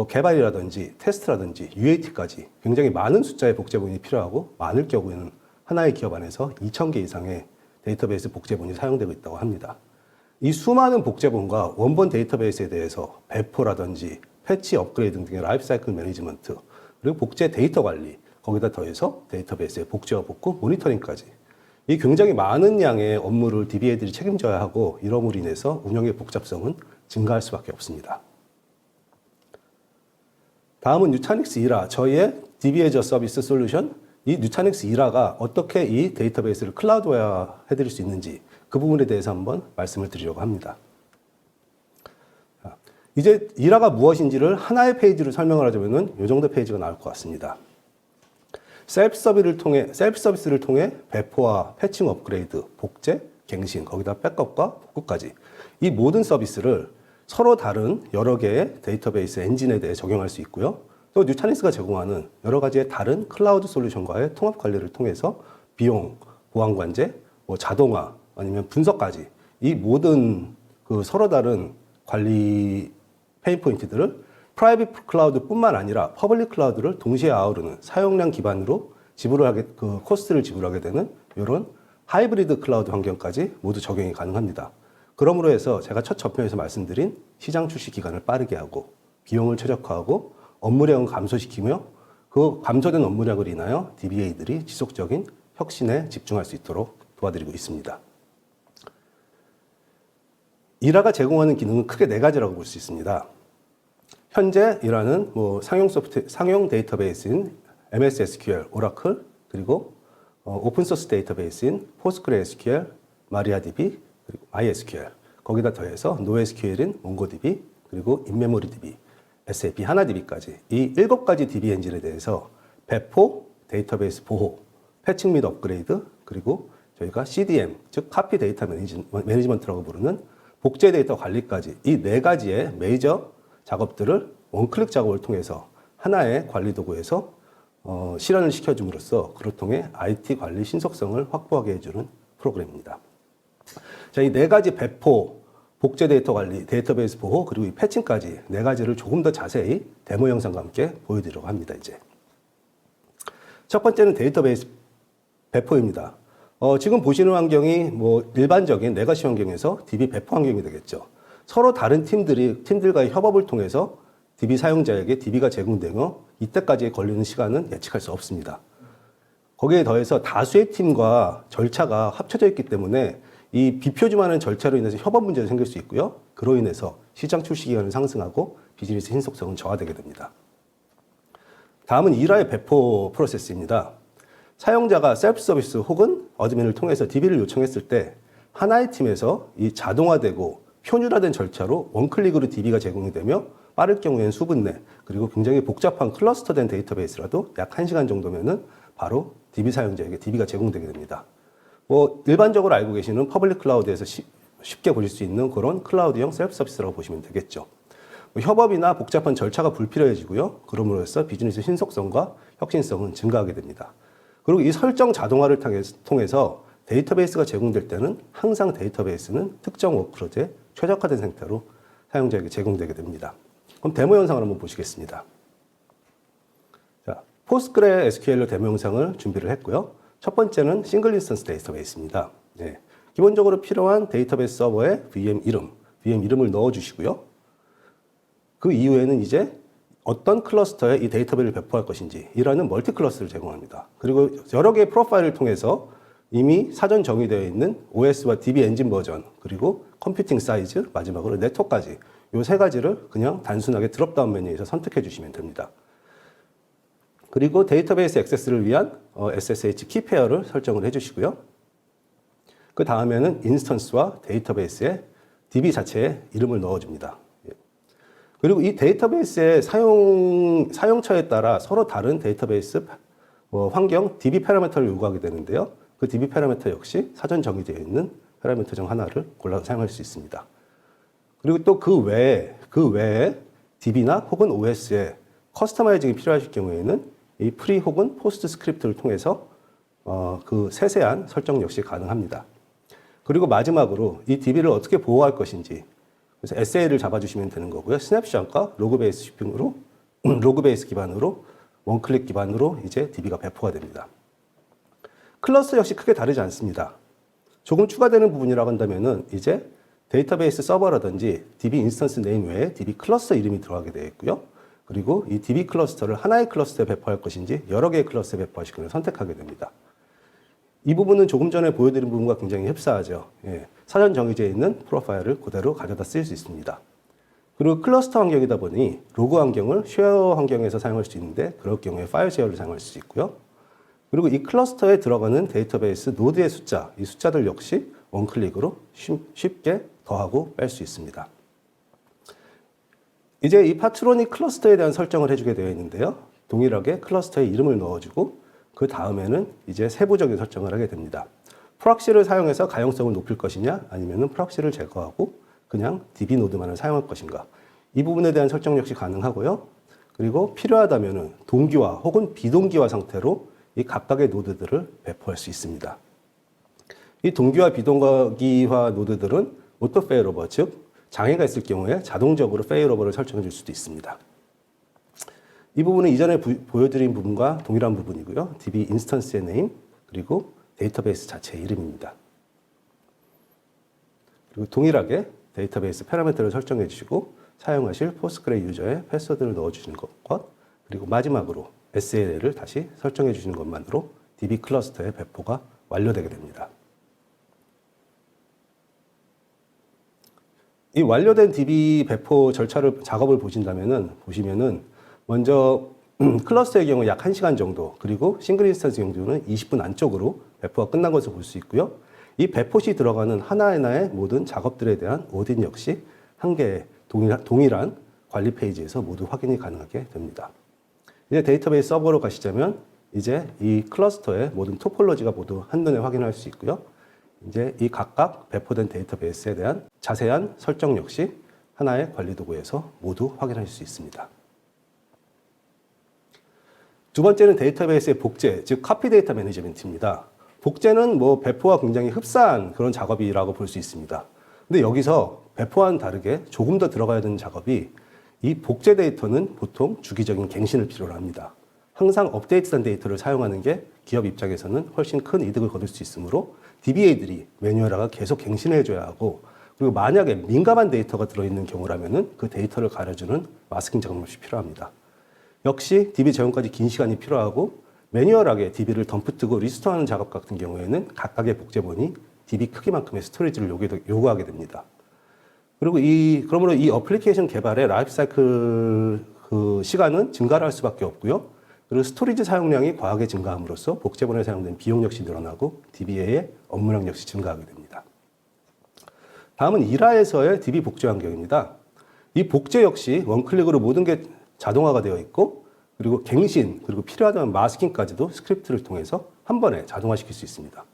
개발이라든지 테스트라든지 UAT까지 굉장히 많은 숫자의 복제본이 필요하고 많을 경우에는 하나의 기업 안에서 2,000개 이상의 데이터베이스 복제본이 사용되고 있다고 합니다. 이 수많은 복제본과 원본 데이터베이스에 대해서 배포라든지 패치, 업그레이드 등의 라이프 사이클 매니지먼트, 그리고 복제 데이터 관리, 거기다 더해서 데이터베이스의 복제와 복구, 모니터링까지 이 굉장히 많은 양의 업무를 DBA들이 책임져야 하고 이러므로 인해서 운영의 복잡성은 증가할 수밖에 없습니다. 다음은 누타닉스 이라, 저희의 DB as a 서비스 솔루션. 이 누타닉스 이라가 어떻게 이 데이터베이스를 클라우드화 해드릴 수 있는지 그 부분에 대해서 한번 말씀을 드리려고 합니다. 이제 이라가 무엇인지를 하나의 페이지로 설명을 하자면 이 정도 페이지가 나올 것 같습니다. 셀프 서비스를 통해 배포와 패칭 업그레이드, 복제, 갱신, 거기다 백업과 복구까지 이 모든 서비스를 서로 다른 여러 개의 데이터베이스 엔진에 대해 적용할 수 있고요. 또 누타닉스가 제공하는 여러 가지의 다른 클라우드 솔루션과의 통합 관리를 통해서 비용, 보안 관제, 자동화, 아니면 분석까지 이 모든 서로 다른 관리 페인 포인트들을 프라이빗 클라우드뿐만 아니라 퍼블릭 클라우드를 동시에 아우르는 사용량 기반으로 코스트를 지불하게 되는 이런 하이브리드 클라우드 환경까지 모두 적용이 가능합니다. 그러므로 해서 제가 첫 접근에서 말씀드린 시장 출시 기간을 빠르게 하고 비용을 최적화하고 업무량을 감소시키며 그 감소된 업무량을 인하여 DBA들이 지속적인 혁신에 집중할 수 있도록 도와드리고 있습니다. 이라가 제공하는 기능은 크게 4가지라고 볼 수 있습니다. 현재 이라는 상용 데이터베이스인 MS SQL, 오라클, 그리고 오픈소스 데이터베이스인 PostgreSQL, MariaDB, 그리고 MySQL, 거기다 더해서 NoSQL인 MongoDB, 그리고 인메모리DB, SAP 하나DB까지 이 7가지 DB 엔진에 대해서 배포, 데이터베이스 보호, 패칭 및 업그레이드, 그리고 저희가 CDM, 즉 카피 데이터 매니지먼트라고 부르는 복제 데이터 관리까지 이 4가지의 메이저 작업들을 원클릭 작업을 통해서 하나의 관리 도구에서 실현을 시켜줌으로써 그를 통해 IT 관리 신속성을 확보하게 해주는 프로그램입니다. 자, 이 4가지 배포, 복제 데이터 관리, 데이터베이스 보호, 그리고 이 패칭까지 4가지를 조금 더 자세히 데모 영상과 함께 보여드리려고 합니다. 이제 첫 번째는 데이터베이스 배포입니다. 지금 보시는 환경이 일반적인 레가시 환경에서 DB 배포 환경이 되겠죠. 서로 다른 팀들과의 협업을 통해서 DB 사용자에게 DB가 제공되며 이때까지 걸리는 시간은 예측할 수 없습니다. 거기에 더해서 다수의 팀과 절차가 합쳐져 있기 때문에 이 비표준화하는 절차로 인해서 협업 문제가 생길 수 있고요. 그로 인해서 시장 출시 기간은 상승하고 비즈니스 신속성은 저하되게 됩니다. 다음은 이라의 배포 프로세스입니다. 사용자가 셀프 서비스 혹은 어드민을 통해서 DB를 요청했을 때 하나의 팀에서 이 자동화되고 표준화된 절차로 원클릭으로 DB가 제공이 되며 빠를 경우에는 수분 내 그리고 굉장히 복잡한 클러스터된 데이터베이스라도 약 1시간 정도면은 바로 DB 사용자에게 DB가 제공되게 됩니다. 뭐 일반적으로 알고 계시는 퍼블릭 클라우드에서 쉽게 보실 수 있는 그런 클라우드형 셀프 서비스라고 보시면 되겠죠. 뭐 협업이나 복잡한 절차가 불필요해지고요. 그럼으로써 비즈니스 신속성과 혁신성은 증가하게 됩니다. 그리고 이 설정 자동화를 통해서 데이터베이스가 제공될 때는 항상 데이터베이스는 특정 워크로드에 최적화된 상태로 사용자에게 제공되게 됩니다. 그럼 데모 영상을 한번 보시겠습니다. 자, 포스트그레 SQL로 데모 영상을 준비를 했고요. 첫 번째는 싱글 인스턴스 데이터베이스입니다. 네. 기본적으로 필요한 데이터베이스 서버에 VM 이름을 넣어주시고요. 그 이후에는 이제 어떤 클러스터에 이 데이터베이스를 배포할 것인지 이라는 멀티 클러스를 제공합니다. 그리고 여러 개의 프로파일을 통해서 이미 사전 정의되어 있는 OS와 DB 엔진 버전, 그리고 컴퓨팅 사이즈, 마지막으로 네트워크까지 이 세 가지를 그냥 단순하게 드롭다운 메뉴에서 선택해 주시면 됩니다. 그리고 데이터베이스 액세스를 위한 SSH 키 페어를 설정을 해 주시고요. 그 다음에는 인스턴스와 데이터베이스의 DB 자체에 이름을 넣어줍니다. 그리고 이 데이터베이스의 사용처에 따라 서로 다른 데이터베이스 환경 DB 파라미터를 요구하게 되는데요. 그 DB 파라미터 역시 사전 정의되어 있는 파라미터 중 하나를 골라서 사용할 수 있습니다. 그리고 또 그 외에 DB나 혹은 OS에 커스터마이징이 필요하실 경우에는 이 프리 혹은 포스트 스크립트를 통해서 그 세세한 설정 역시 가능합니다. 그리고 마지막으로 이 DB를 어떻게 보호할 것인지, 그래서 SA를 잡아주시면 되는 거고요. 스냅샷과 로그베이스 슈핑으로 로그베이스 기반으로 원클릭 기반으로 이제 DB가 배포가 됩니다. 클러스터 역시 크게 다르지 않습니다. 조금 추가되는 부분이라고 한다면은 이제 데이터베이스 서버라든지 DB 인스턴스 네임 외에 DB 클러스터 이름이 들어가게 되어 있고요. 그리고 이 DB 클러스터를 하나의 클러스터에 배포할 것인지 여러 개의 클러스터에 배포하실 것을 선택하게 됩니다. 이 부분은 조금 전에 보여드린 부분과 굉장히 흡사하죠. 예, 사전 정의되어 있는 프로파일을 그대로 가져다 쓸 수 있습니다. 그리고 클러스터 환경이다 보니 로그 환경을 쉐어 환경에서 사용할 수 있는데 그럴 경우에 파일 쉐어를 사용할 수 있고요. 그리고 이 클러스터에 들어가는 데이터베이스 노드의 숫자, 이 숫자들 역시 원클릭으로 쉽게 더하고 뺄 수 있습니다. 이제 이 파트로닉 클러스터에 대한 설정을 해주게 되어 있는데요. 동일하게 클러스터에 이름을 넣어주고 그 다음에는 이제 세부적인 설정을 하게 됩니다. 프록시를 사용해서 가용성을 높일 것이냐 아니면 프록시를 제거하고 그냥 DB 노드만을 사용할 것인가, 이 부분에 대한 설정 역시 가능하고요. 그리고 필요하다면 동기화 혹은 비동기화 상태로 이 각각의 노드들을 배포할 수 있습니다. 이 동기화 비동기화 노드들은 오토 페일오버, 즉 장애가 있을 경우에 자동적으로 페일오버를 설정해 줄 수도 있습니다. 이 부분은 이전에 보여드린 부분과 동일한 부분이고요. DB 인스턴스의 네임, 그리고 데이터베이스 자체의 이름입니다. 그리고 동일하게 데이터베이스 파라미터를 설정해 주시고 사용하실 포스트그레 유저의 패스워드를 넣어주시는 것과 그리고 마지막으로 SLA를 다시 설정해 주시는 것만으로 DB 클러스터의 배포가 완료되게 됩니다. 이 완료된 DB 배포 작업을 보시면은 먼저 클러스터의 경우 약 1시간 정도, 그리고 싱글 인스턴스 경우는 20분 안쪽으로 배포가 끝난 것을 볼 수 있고요. 이 배포 시 들어가는 하나하나의 모든 작업들에 대한 오딘 역시 한 개의 동일한 관리 페이지에서 모두 확인이 가능하게 됩니다. 이제 데이터베이스 서버로 가시자면 이제 이 클러스터의 모든 토폴로지가 모두 한눈에 확인할 수 있고요. 이제 이 각각 배포된 데이터베이스에 대한 자세한 설정 역시 하나의 관리 도구에서 모두 확인할 수 있습니다. 두 번째는 데이터베이스의 복제, 즉 카피 데이터 매니지먼트입니다. 복제는 뭐 배포와 굉장히 흡사한 그런 작업이라고 볼 수 있습니다. 근데 여기서 배포와는 다르게 조금 더 들어가야 되는 작업이, 이 복제 데이터는 보통 주기적인 갱신을 필요로 합니다. 항상 업데이트된 데이터를 사용하는 게 기업 입장에서는 훨씬 큰 이득을 거둘 수 있으므로 DBA들이 매뉴얼화가 계속 갱신을 해줘야 하고, 그리고 만약에 민감한 데이터가 들어있는 경우라면은 그 데이터를 가려주는 마스킹 작업이 필요합니다. 역시 DB 제공까지 긴 시간이 필요하고, 매뉴얼하게 DB를 덤프 뜨고 리스토어하는 작업 같은 경우에는 각각의 복제본이 DB 크기만큼의 스토리지를 요구하게 됩니다. 그리고 그러므로 이 어플리케이션 개발의 라이프 사이클 시간은 증가를 할 수밖에 없고요. 그리고 스토리지 사용량이 과하게 증가함으로써 복제본에 사용된 비용 역시 늘어나고 DBA의 업무량 역시 증가하게 됩니다. 다음은 일화에서의 DB 복제 환경입니다. 이 복제 역시 원클릭으로 모든 게 자동화가 되어 있고 그리고 갱신 그리고 필요하다면 마스킹까지도 스크립트를 통해서 한 번에 자동화시킬 수 있습니다.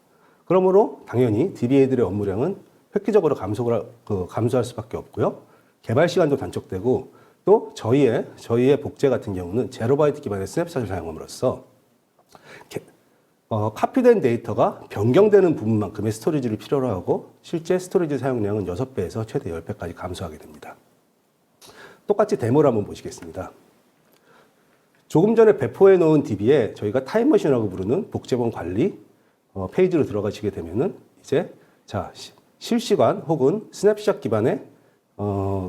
그러므로 당연히 DBA들의 업무량은 획기적으로 감소할 수밖에 없고요. 개발 시간도 단축되고 또 저희의 복제 같은 경우는 제로바이트 기반의 스냅샷을 사용함으로써 카피된 데이터가 변경되는 부분만큼의 스토리지를 필요로 하고 실제 스토리지 사용량은 6배에서 최대 10배까지 감소하게 됩니다. 똑같이 데모를 한번 보시겠습니다. 조금 전에 배포해 놓은 DB에 저희가 타임머신이라고 부르는 복제본 관리 페이지로 들어가시게 되면은 이제 실시간 혹은 스냅샷 기반의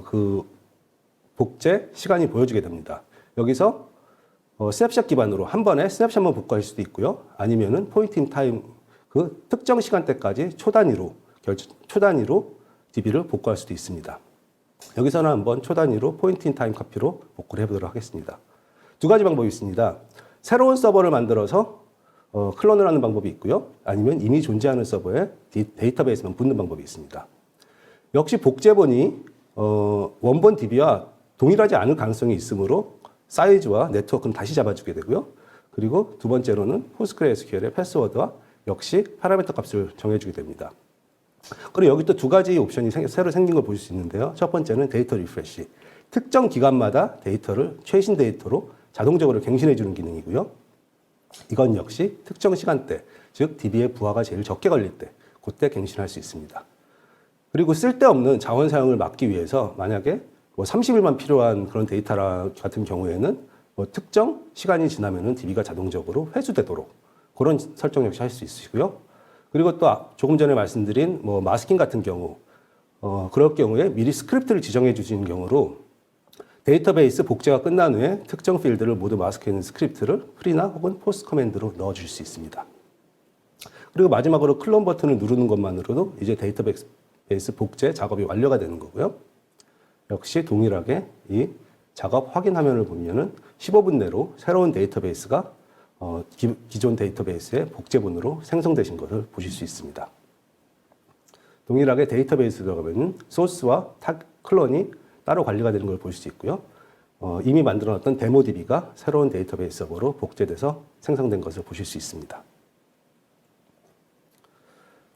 그 복제 시간이 보여지게 됩니다. 여기서 스냅샷 기반으로 한 번에 스냅샷만 복구할 수도 있고요. 아니면은 포인트 인 타임 그 특정 시간대까지 초단위로 DB를 복구할 수도 있습니다. 여기서는 한번 초단위로 포인트 인 타임 카피로 복구를 해보도록 하겠습니다. 두 가지 방법이 있습니다. 새로운 서버를 만들어서 클론을 하는 방법이 있고요. 아니면 이미 존재하는 서버에 데이터베이스만 붙는 방법이 있습니다. 역시 복제본이 원본 DB와 동일하지 않을 가능성이 있으므로 사이즈와 네트워크는 다시 잡아주게 되고요. 그리고 두 번째로는 PostgreSQL의 패스워드와 역시 파라미터 값을 정해주게 됩니다. 그리고 여기 또 두 가지 옵션이 새로 생긴 걸 보실 수 있는데요. 첫 번째는 데이터 리프레시. 특정 기간마다 데이터를 최신 데이터로 자동적으로 갱신해주는 기능이고요. 이건 역시 특정 시간대, 즉 DB의 부하가 제일 적게 걸릴 때, 그때 갱신할 수 있습니다. 그리고 쓸데없는 자원 사용을 막기 위해서 만약에 30일만 필요한 그런 데이터 같은 경우에는 특정 시간이 지나면은 DB가 자동적으로 회수되도록 그런 설정 역시 할 수 있으시고요. 그리고 또 조금 전에 말씀드린 마스킹 같은 경우, 그럴 경우에 미리 스크립트를 지정해 주시는 경우로 데이터베이스 복제가 끝난 후에 특정 필드를 모두 마스크해놓은 스크립트를 프리나 혹은 포스트 커맨드로 넣어줄 수 있습니다. 그리고 마지막으로 클론 버튼을 누르는 것만으로도 이제 데이터베이스 복제 작업이 완료가 되는 거고요. 역시 동일하게 이 작업 확인 화면을 보면은 15분 내로 새로운 데이터베이스가 기존 데이터베이스의 복제본으로 생성되신 것을 보실 수 있습니다. 동일하게 데이터베이스 들어가면 소스와 클론이 따로 관리가 되는 걸 볼 수 있고요. 이미 만들어놨던 데모DB가 새로운 데이터베이스 서버로 복제돼서 생성된 것을 보실 수 있습니다.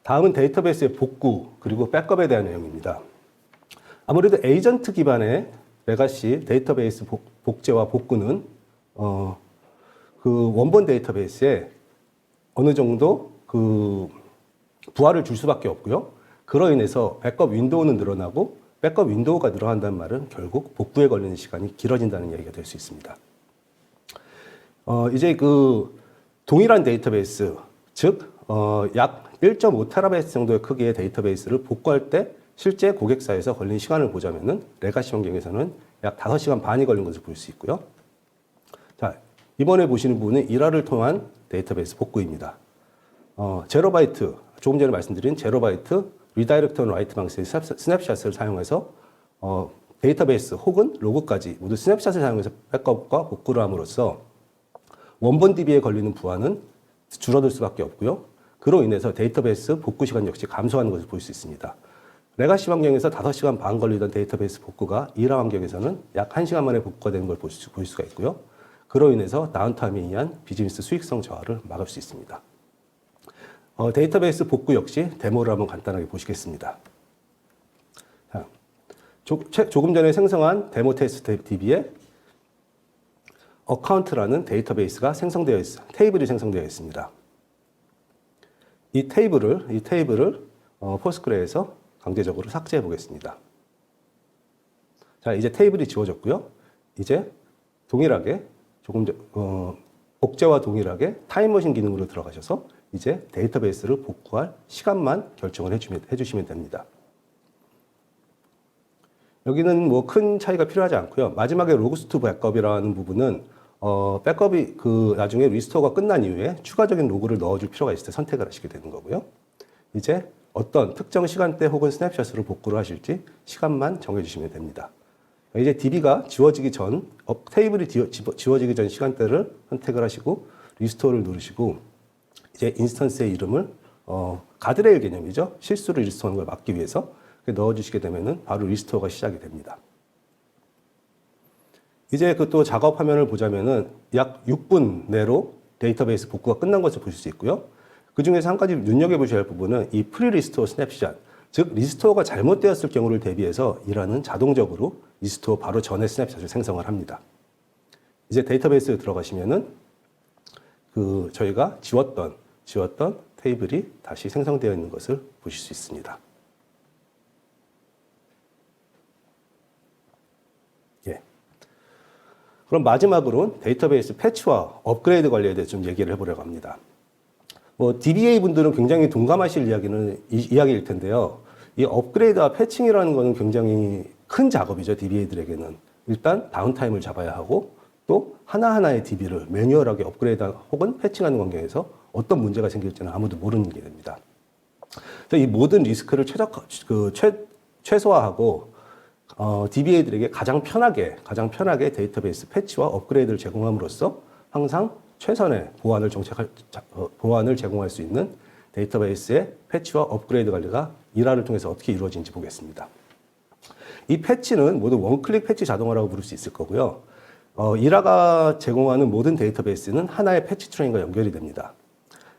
다음은 데이터베이스의 복구 그리고 백업에 대한 내용입니다. 아무래도 에이전트 기반의 레가시 데이터베이스 복제와 복구는 그 원본 데이터베이스에 어느 정도 그 부하를 줄 수밖에 없고요. 그로 인해서 백업 윈도우는 늘어나고 백업 윈도우가 늘어난다는 말은 결국 복구에 걸리는 시간이 길어진다는 얘기가 될 수 있습니다. 이제 그 동일한 데이터베이스, 즉 약 1.5TB 정도의 크기의 데이터베이스를 복구할 때 실제 고객사에서 걸린 시간을 보자면은 레가시 환경에서는 약 5시간 반이 걸린 것을 볼 수 있고요. 자, 이번에 보시는 부분은 일화를 통한 데이터베이스 복구입니다. 제로바이트, 조금 전에 말씀드린 제로바이트 리다이렉트 온 라이트 방식의 스냅샷을 사용해서 데이터베이스 혹은 로그까지 모두 스냅샷을 사용해서 백업과 복구를 함으로써 원본 DB에 걸리는 부하는 줄어들 수밖에 없고요. 그로 인해서 데이터베이스 복구 시간 역시 감소하는 것을 볼 수 있습니다. 레가시 환경에서 5시간 반 걸리던 데이터베이스 복구가 일화 환경에서는 약 1시간 만에 복구가 되는 걸 볼 수가 있고요. 그로 인해서 다운타임에 의한 비즈니스 수익성 저하를 막을 수 있습니다. 데이터베이스 복구 역시 데모를 한번 간단하게 보시겠습니다. 자, 조금 전에 생성한 데모 테스트 DB에 어카운트라는 데이터베이스가 테이블이 생성되어 있습니다. 이 테이블을 포스트그레에서 강제적으로 삭제해 보겠습니다. 자, 이제 테이블이 지워졌고요. 이제 동일하게 복제와 동일하게 타임머신 기능으로 들어가셔서 이제 데이터베이스를 복구할 시간만 결정을 해주시면 됩니다. 여기는 뭐 큰 차이가 필요하지 않고요. 마지막에 로그스 투 백업이라는 부분은 백업이 나중에 리스토어가 끝난 이후에 추가적인 로그를 넣어줄 필요가 있을 때 선택을 하시게 되는 거고요. 이제 어떤 특정 시간대 혹은 스냅샷으로 복구를 하실지 시간만 정해주시면 됩니다. 이제 DB가 지워지기 전, 테이블이 지워지기 전 시간대를 선택을 하시고 리스토어를 누르시고 이제 인스턴스의 이름을 가드레일 개념이죠. 실수로 리스토어하는 걸 막기 위해서 넣어주시게 되면은 바로 리스토어가 시작이 됩니다. 이제 그 또 작업 화면을 보자면은 약 6분 내로 데이터베이스 복구가 끝난 것을 보실 수 있고요. 그 중에서 한 가지 눈여겨보셔야 할 부분은 이 프리 리스토어 스냅샷, 즉 리스토어가 잘못되었을 경우를 대비해서 이라는 자동적으로 리스토어 바로 전에 스냅샷을 생성을 합니다. 이제 데이터베이스에 들어가시면은 저희가 지웠던 테이블이 다시 생성되어 있는 것을 보실 수 있습니다. 예. 그럼 마지막으로 데이터베이스 패치와 업그레이드 관리에 대해서 좀 얘기를 해보려고 합니다. DBA 분들은 굉장히 동감하실 이야기일 텐데요. 이 업그레이드와 패칭이라는 것은 굉장히 큰 작업이죠, DBA들에게는. 일단 다운타임을 잡아야 하고 또 하나하나의 DB를 매뉴얼하게 업그레이드 혹은 패칭하는 관계에서 어떤 문제가 생길지는 아무도 모르는 게 됩니다. 이 모든 리스크를 최소화하고 DBA들에게 가장 편하게 데이터베이스 패치와 업그레이드를 제공함으로써 항상 최선의 보안을 제공할 수 있는 데이터베이스의 패치와 업그레이드 관리가 이라를 통해서 어떻게 이루어지는지 보겠습니다. 이 패치는 모두 원클릭 패치 자동화라고 부를 수 있을 거고요. 이라가 제공하는 모든 데이터베이스는 하나의 패치 트레인과 연결이 됩니다.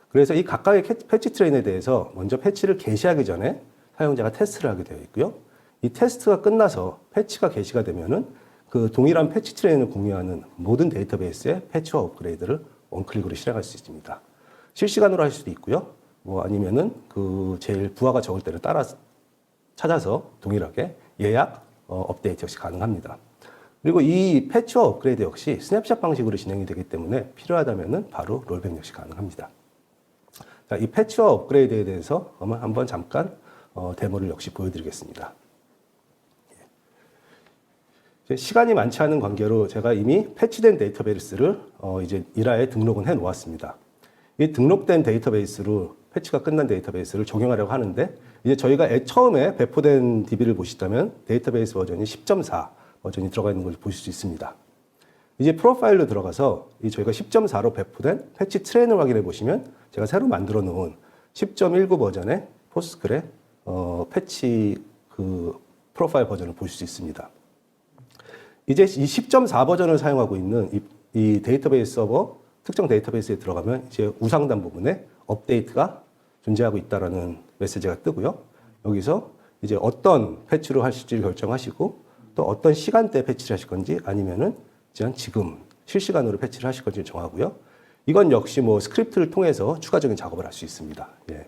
그래서 이 각각의 패치 트레인에 대해서 먼저 패치를 게시하기 전에 사용자가 테스트를 하게 되어 있고요. 이 테스트가 끝나서 패치가 게시가 되면은 그 동일한 패치 트레인을 공유하는 모든 데이터베이스의 패치와 업그레이드를 원클릭으로 실행할 수 있습니다. 실시간으로 할 수도 있고요. 아니면은 제일 부하가 적을 때를 찾아서 동일하게 예약, 업데이트 역시 가능합니다. 그리고 이 패치와 업그레이드 역시 스냅샷 방식으로 진행이 되기 때문에 필요하다면은 바로 롤백 역시 가능합니다. 자, 이 패치와 업그레이드에 대해서 한번 잠깐 데모를 역시 보여드리겠습니다. 시간이 많지 않은 관계로 제가 이미 패치된 데이터베이스를 이제 이라에 등록은 해 놓았습니다. 이 등록된 데이터베이스로 패치가 끝난 데이터베이스를 적용하려고 하는데 이제 저희가 처음에 배포된 DB를 보시다면 데이터베이스 버전이 10.4 버전이 들어가 있는 걸 보실 수 있습니다. 이제 프로파일로 들어가서 저희가 10.4로 배포된 패치 트레인을 확인해 보시면 제가 새로 만들어 놓은 10.19 버전의 포스크레 패치 프로파일 버전을 보실 수 있습니다. 이제 이 10.4 버전을 사용하고 있는 이 데이터베이스 서버 특정 데이터베이스에 들어가면 이제 우상단 부분에 업데이트가 존재하고 있다라는 메시지가 뜨고요. 여기서 이제 어떤 패치를 하실지를 결정하시고 또 어떤 시간대에 패치를 하실 건지 아니면은 지금 실시간으로 패치를 하실 건지 정하고요. 이건 역시 스크립트를 통해서 추가적인 작업을 할 수 있습니다. 예.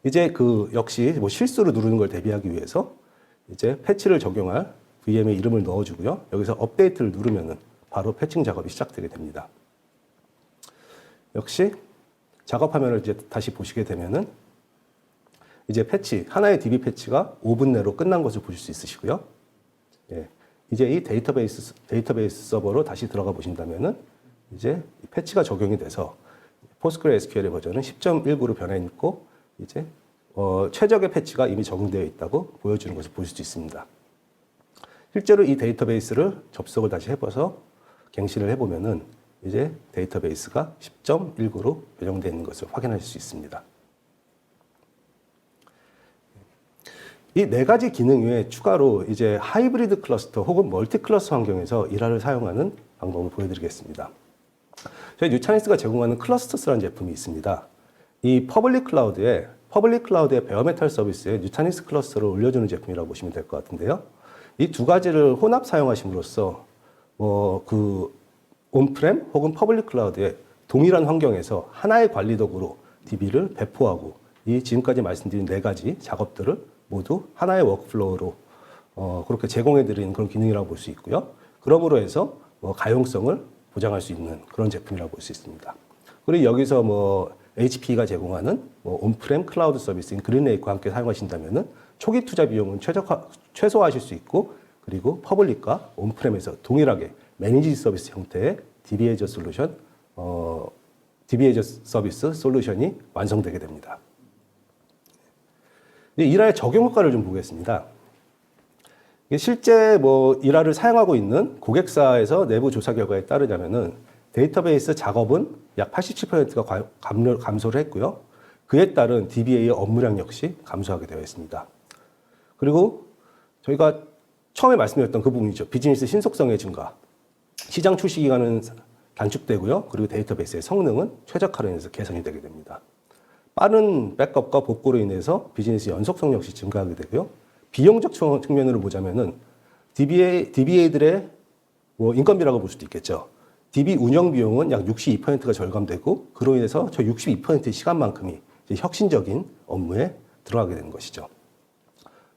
이제 역시 실수로 누르는 걸 대비하기 위해서 이제 패치를 적용할 VM의 이름을 넣어주고요. 여기서 업데이트를 누르면은 바로 패칭 작업이 시작되게 됩니다. 역시 작업 화면을 이제 다시 보시게 되면은 이제 하나의 DB 패치가 5분 내로 끝난 것을 보실 수 있으시고요. 예. 이제 이 데이터베이스 서버로 다시 들어가 보신다면은 이제 패치가 적용이 돼서 PostgreSQL의 버전은 10.19로 변해 있고 이제 최적의 패치가 이미 적용되어 있다고 보여주는 것을 보실 수 있습니다. 실제로 이 데이터베이스를 접속을 다시 해봐서 갱신을 해보면은 이제 데이터베이스가 10.19로 변형되어 있는 것을 확인하실 수 있습니다. 이 네 가지 기능 외에 추가로 이제 하이브리드 클러스터 혹은 멀티 클러스터 환경에서 이라를 사용하는 방법을 보여드리겠습니다. 저희 뉴타니스가 제공하는 클러스터스라는 제품이 있습니다. 이 퍼블릭 클라우드의 베어메탈 서비스에 뉴타니스 클러스터를 올려주는 제품이라고 보시면 될 것 같은데요. 이 두 가지를 혼합 사용하심으로써 온프렘 혹은 퍼블릭 클라우드의 동일한 환경에서 하나의 관리 도구로 DB를 배포하고 이 지금까지 말씀드린 네 가지 작업들을 모두 하나의 워크플로우로 그렇게 제공해드리는 그런 기능이라고 볼 수 있고요. 그러므로 해서 가용성을 보장할 수 있는 그런 제품이라고 볼 수 있습니다. 그리고 여기서 HP가 제공하는 온프렘 클라우드 서비스인 그린레이크와 함께 사용하신다면은 초기 투자 비용은 최소화하실 수 있고 그리고 퍼블릭과 온프렘에서 동일하게 매니지 서비스 형태의 DB 애저 서비스 솔루션이 완성되게 됩니다. 이라의 적용 효과를 좀 보겠습니다. 실제 뭐 일화를 사용하고 있는 고객사에서 내부 조사 결과에 따르자면은 데이터베이스 작업은 약 87%가 감소를 했고요. 그에 따른 DBA의 업무량 역시 감소하게 되어 있습니다. 그리고 저희가 처음에 말씀드렸던 그 부분이죠. 비즈니스 신속성의 증가. 시장 출시 기간은 단축되고요. 그리고 데이터베이스의 성능은 최적화로 인해서 개선이 되게 됩니다. 빠른 백업과 복구로 인해서 비즈니스 연속성 역시 증가하게 되고요. 비용적 측면으로 보자면은 DBA들의 뭐 인건비라고 볼 수도 있겠죠. DB 운영 비용은 약 62%가 절감되고 그로 인해서 저 62%의 시간만큼이 이제 혁신적인 업무에 들어가게 되는 것이죠.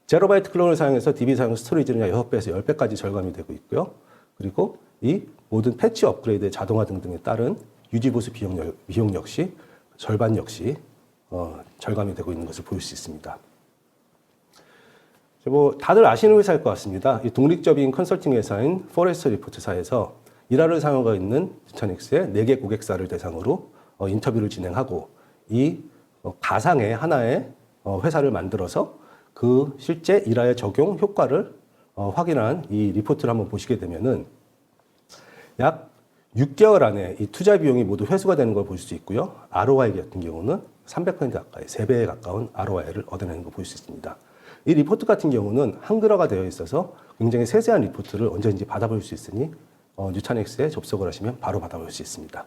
제로바이트 클론을 사용해서 DB 사용 스토리지는 약 6배에서 10배까지 절감이 되고 있고요. 그리고 이 모든 패치 업그레이드의 자동화 등등에 따른 유지보수 비용 역시 절반 역시 절감이 되고 있는 것을 볼 수 있습니다. 뭐 다들 아시는 회사일 것 같습니다. 이 독립적인 컨설팅 회사인 포레스트 리포트사에서 일화를 사용하고 있는 뉴타닉스의 4개 고객사를 대상으로 인터뷰를 진행하고 이 가상의 하나의 회사를 만들어서 그 실제 일화의 적용 효과를 확인한 이 리포트를 한번 보시게 되면은 약 6개월 안에 이 투자 비용이 모두 회수가 되는 걸 볼 수 있고요. ROI 같은 경우는 300% 가까이, 3배에 가까운 ROI를 얻어내는 걸 볼 수 있습니다. 이 리포트 같은 경우는 한글화가 되어 있어서 굉장히 세세한 리포트를 언제든지 받아볼 수 있으니 뉴타닉스에 접속을 하시면 바로 받아볼 수 있습니다.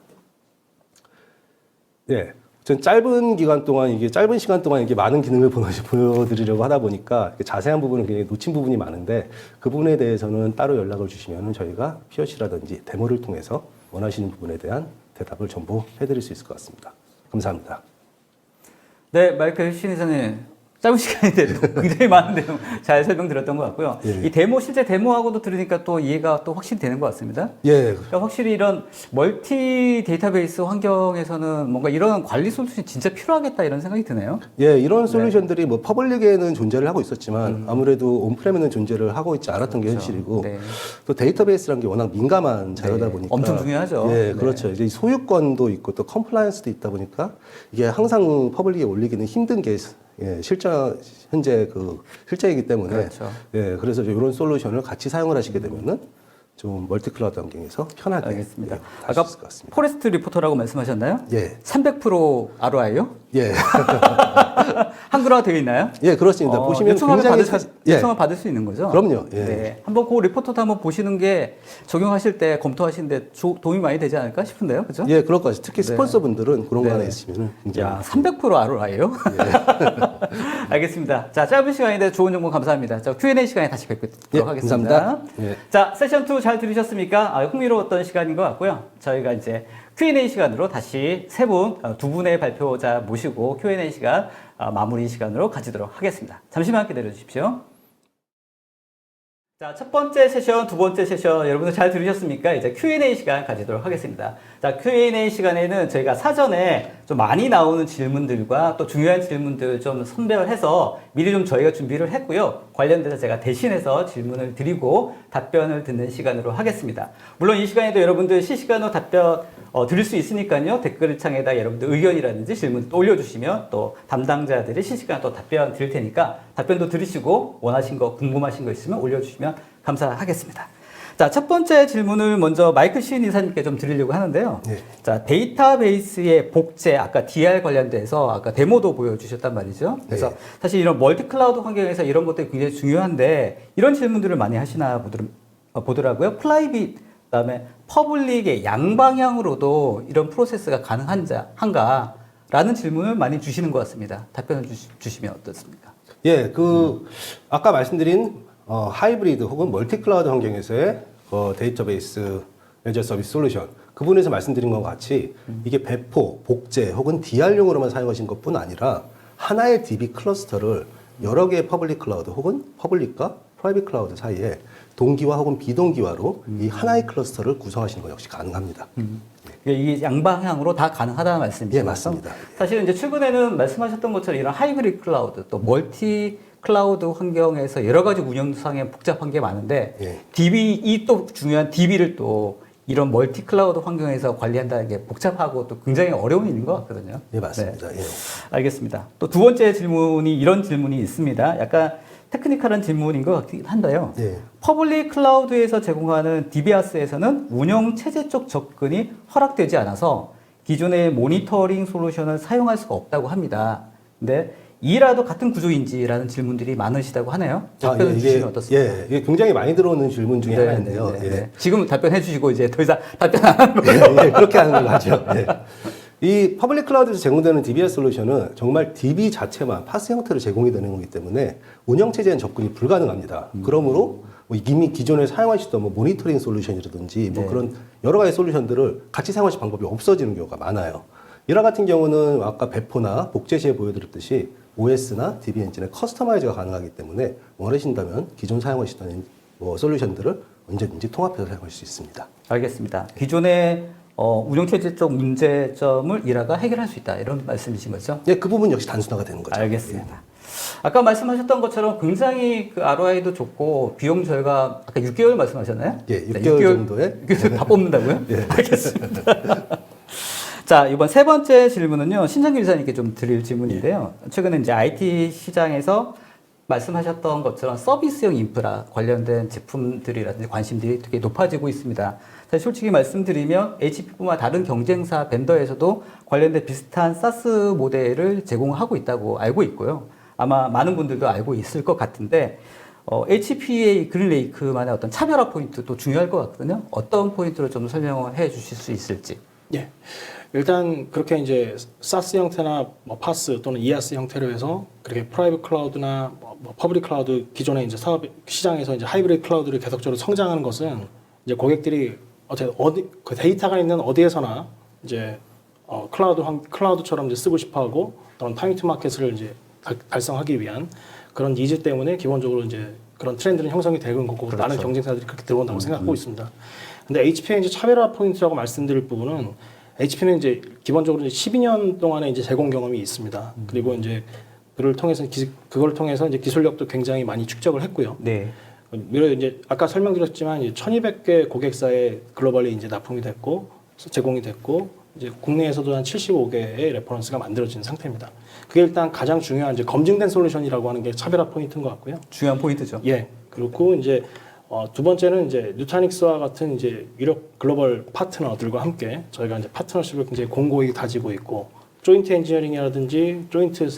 네, 전 짧은 시간 동안 이게 많은 기능을 보여드리려고 하다 보니까 자세한 부분은 굉장히 놓친 부분이 많은데 그 부분에 대해서는 따로 연락을 주시면 저희가 POC라든지 데모를 통해서 원하시는 부분에 대한 대답을 전부 해드릴 수 있을 것 같습니다. 감사합니다. 네, 마이클 신이사님. 짧은 시간인데도 굉장히 많은 내용 잘 설명드렸던 것 같고요. 예. 이 실제 데모하고도 들으니까 또 이해가 또 확실히 되는 것 같습니다. 예. 그러니까 확실히 이런 멀티 데이터베이스 환경에서는 뭔가 이런 관리 솔루션이 진짜 필요하겠다 이런 생각이 드네요. 예, 이런 솔루션들이 뭐 퍼블릭에는 존재를 하고 있었지만 아무래도 온프레임에는 존재를 하고 있지 않았던 게 현실이고 네. 또 데이터베이스라는 게 워낙 민감한 자료다 네. 보니까 엄청 중요하죠. 예, 네. 그렇죠. 이제 소유권도 있고 또 컴플라이언스도 있다 보니까 이게 항상 퍼블릭에 올리기는 힘든 게 현재 실제이기 때문에 그렇죠. 예, 그래서 이런 솔루션을 같이 사용을 하시게 되면은 좀 멀티 클라우드 환경에서 편하게 알겠습니다. 예, 아까 하실 수 있을 것 같습니다. 포레스트 리포터라고 말씀하셨나요? 예, 300% ROI요? 예, 한글화 되어 있나요? 예, 그렇습니다. 보시면 굉장히 요청을 받을 수 있는 거죠? 그럼요. 예. 네. 한번 그 리포터도 한번 보시는 게 적용하실 때 검토하시는데 도움이 많이 되지 않을까 싶은데요, 그죠? 예, 그럴 것 같아요. 특히 네. 스폰서분들은 그런 거 네. 하나 있으면은 야, 300% ROI요? 알겠습니다. 자, 짧은 시간인데 좋은 정보 감사합니다. 자, Q&A 시간에 다시 뵙도록 예, 하겠습니다. 감사합니다. 예. 자, 세션 2 잘 들으셨습니까? 흥미로웠던 시간인 것 같고요. 저희가 이제 Q&A 시간으로 다시 두 분의 발표자 모시고 Q&A 시간 마무리 시간으로 가지도록 하겠습니다. 잠시만 기다려 주십시오. 자, 첫 번째 세션, 두 번째 세션 여러분들 잘 들으셨습니까? 이제 Q&A 시간 가지도록 하겠습니다. 자, Q&A 시간에는 저희가 사전에 좀 많이 나오는 질문들과 또 중요한 질문들 좀 선별해서 미리 좀 저희가 준비를 했고요. 관련돼서 제가 대신해서 질문을 드리고 답변을 듣는 시간으로 하겠습니다. 물론 이 시간에도 여러분들 실시간으로 답변 드릴 수 있으니까요. 댓글창에다 여러분들 의견이라든지 질문 또 올려주시면 또 담당자들이 실시간 또 답변 드릴 테니까 답변도 들으시고 원하신 거 궁금하신 거 있으면 올려주시면 감사하겠습니다. 자, 첫 번째 질문을 먼저 마이클 시인 이사님께 좀 드리려고 하는데요. 네. 자, 데이터베이스의 복제, 아까 DR 관련돼서 아까 데모도 보여주셨단 말이죠. 그래서 네. 사실 이런 멀티 클라우드 환경에서 이런 것들이 굉장히 중요한데 이런 질문들을 많이 하시나 보더라고요. 프라이빗, 그다음에 퍼블릭의 양방향으로도 이런 프로세스가 가능한가라는 질문을 많이 주시는 것 같습니다. 답변을 주시면 어떻습니까? 예, 아까 말씀드린 하이브리드 혹은 멀티 클라우드 환경에서의 데이터베이스 애저 서비스 솔루션 그 부분에서 말씀드린 것과 같이 이게 배포, 복제 혹은 DR용으로만 사용하신 것뿐 아니라 하나의 DB 클러스터를 여러 개의 퍼블릭 클라우드 혹은 퍼블릭과 프라이빗 클라우드 사이에 동기화 혹은 비동기화로 이 하나의 클러스터를 구성하시는 것 역시 가능합니다. 이게 양방향으로 다 가능하다는 말씀이시죠? 예, 맞습니다. 사실 이제 최근에는 말씀하셨던 것처럼 이런 하이브리드 클라우드 또 멀티 클라우드 환경에서 여러 가지 운영상의 복잡한 게 많은데 예. 이 또 중요한 DB를 또 이런 멀티 클라우드 환경에서 관리한다는 게 복잡하고 또 굉장히 어려운 일인 것 같거든요. 예, 맞습니다. 예. 알겠습니다. 또 두 번째 질문이 이런 질문이 있습니다. 약간 테크니컬한 질문인 것 같긴 한데요. 예. 퍼블릭 클라우드에서 제공하는 DBaaS에서는 운영 체제 쪽 접근이 허락되지 않아서 기존의 모니터링 솔루션을 사용할 수가 없다고 합니다. 근데 이라도 같은 구조인지라는 질문들이 많으시다고 하네요. 답변 주시면 어떻습니까? 예, 이게 굉장히 많이 들어오는 질문 중에 하나인데요. 네, 네, 예. 네. 지금 답변해 주시고 이제 더 이상 답변 안 하는 걸로. 예, 그렇게 하는 걸로 하죠. 예. 이 퍼블릭 클라우드에서 제공되는 DBaaS 솔루션은 정말 DB 자체만 파스 형태로 제공이 되는 거기 때문에 운영 체제엔 접근이 불가능합니다. 그러므로 뭐 이미 기존에 사용하시던 뭐 모니터링 솔루션이라든지 뭐 네. 그런 여러 가지 솔루션들을 같이 사용하실 방법이 없어지는 경우가 많아요. 이와 같은 경우는 아까 배포나 복제 시에 보여드렸듯이 OS나 DB 엔진의 커스터마이즈가 가능하기 때문에 원하신다면 기존 사용하시던 뭐 솔루션들을 언제든지 통합해서 사용할 수 있습니다. 알겠습니다. 기존의 운영체제 쪽 문제점을 이라가 해결할 수 있다. 이런 말씀이신 거죠? 예, 그 부분 역시 단순화가 되는 거죠. 알겠습니다. 아까 말씀하셨던 것처럼 굉장히 그 ROI도 좋고 비용 절감 아까 6개월 말씀하셨나요? 예, 네, 6개월 정도에 6개월 다 뽑는다고요? 예. 알겠습니다. 자, 이번 세 번째 질문은요. 신장규 이사님께 좀 드릴 질문인데요. 최근에 이제 IT 시장에서 말씀하셨던 것처럼 서비스형 인프라 관련된 제품들이라든지 관심들이 되게 높아지고 있습니다. 사실 솔직히 말씀드리면 HP뿐만 다른 경쟁사 벤더에서도 관련된 비슷한 사스 모델을 제공하고 있다고 알고 있고요. 아마 많은 분들도 알고 있을 것 같은데 HP의 그린레이크만의 어떤 차별화 포인트도 중요할 것 같거든요. 어떤 포인트로 좀 설명해 주실 수 있을지. 예. 일단 그렇게 이제 사스 형태나 뭐 파스 또는 이아스 형태로 해서 그렇게 프라이빗 클라우드나 뭐 퍼블릭 클라우드 기존의 이제 사업 시장에서 이제 하이브리드 클라우드를 계속적으로 성장하는 것은 이제 고객들이 그 데이터가 있는 어디에서나 이제 클라우드처럼 이제 쓰고 싶어하고 또는 타임 투 마켓을 이제 달성하기 위한 그런 니즈 때문에 기본적으로 이제 그런 트렌드는 형성이 되는 거고 그렇죠. 많은 경쟁사들이 그렇게 들어온다고 생각하고 있습니다. 근데 HP의 이제 차별화 포인트라고 말씀드릴 부분은 HP는 이제 기본적으로 이제 12년 동안의 이제 제공 경험이 있습니다. 그리고 이제 그걸 통해서 이제 기술력도 굉장히 많이 축적을 했고요. 네. 이제 아까 설명드렸지만 이제 1,200개 고객사에 글로벌리 이제 납품이 됐고 제공이 됐고 이제 국내에서도 한 75개의 레퍼런스가 만들어진 상태입니다. 그게 일단 가장 중요한 이제 검증된 솔루션이라고 하는 게 차별화 포인트인 것 같고요. 중요한 포인트죠. 예. 그렇고 이제 두 번째는 이제 누타닉스와 같은 이제 유력 글로벌 파트너들과 함께 저희가 이제 파트너십을 굉장히 공고히 다지고 있고 조인트 엔지니어링이라든지 조인트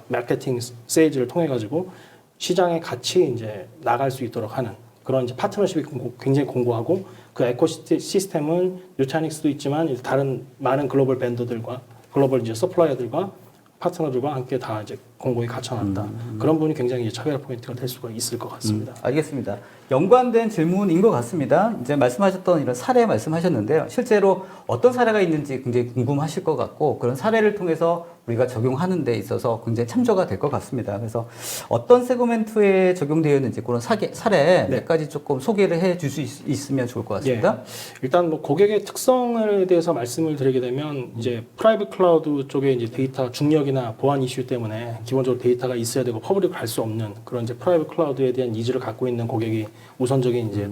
마케팅 세일즈를 통해 가지고 시장에 같이 이제 나갈 수 있도록 하는 그런 이제 파트너십이 굉장히 공고하고 그 에코시스템은 누타닉스도 있지만 이제 다른 많은 글로벌 벤더들과 글로벌 이제 서플라이어들과 파트너들과 함께 다 이제 공고히 갖춰놨다. 그런 부분이 굉장히 차별화 포인트가 될 수가 있을 것 같습니다. 알겠습니다. 연관된 질문인 것 같습니다. 이제 말씀하셨던 이런 사례 말씀하셨는데요. 실제로 어떤 사례가 있는지 굉장히 궁금하실 것 같고 그런 사례를 통해서 우리가 적용하는 데 있어서 굉장히 참조가 될 것 같습니다. 그래서 어떤 세그멘트에 적용되어 있는지 그런 사례 몇 가지 조금 소개를 해 줄 수 있으면 좋을 것 같습니다. 예. 일단 뭐 고객의 특성에 대해서 말씀을 드리게 되면 이제 프라이빗 클라우드 쪽에 이제 데이터 중력이나 보안 이슈 때문에 기본적으로 데이터가 있어야 되고 퍼블릭을 할 수 없는 그런 이제 프라이빗 클라우드에 대한 니즈를 갖고 있는 고객이 우선적인 이제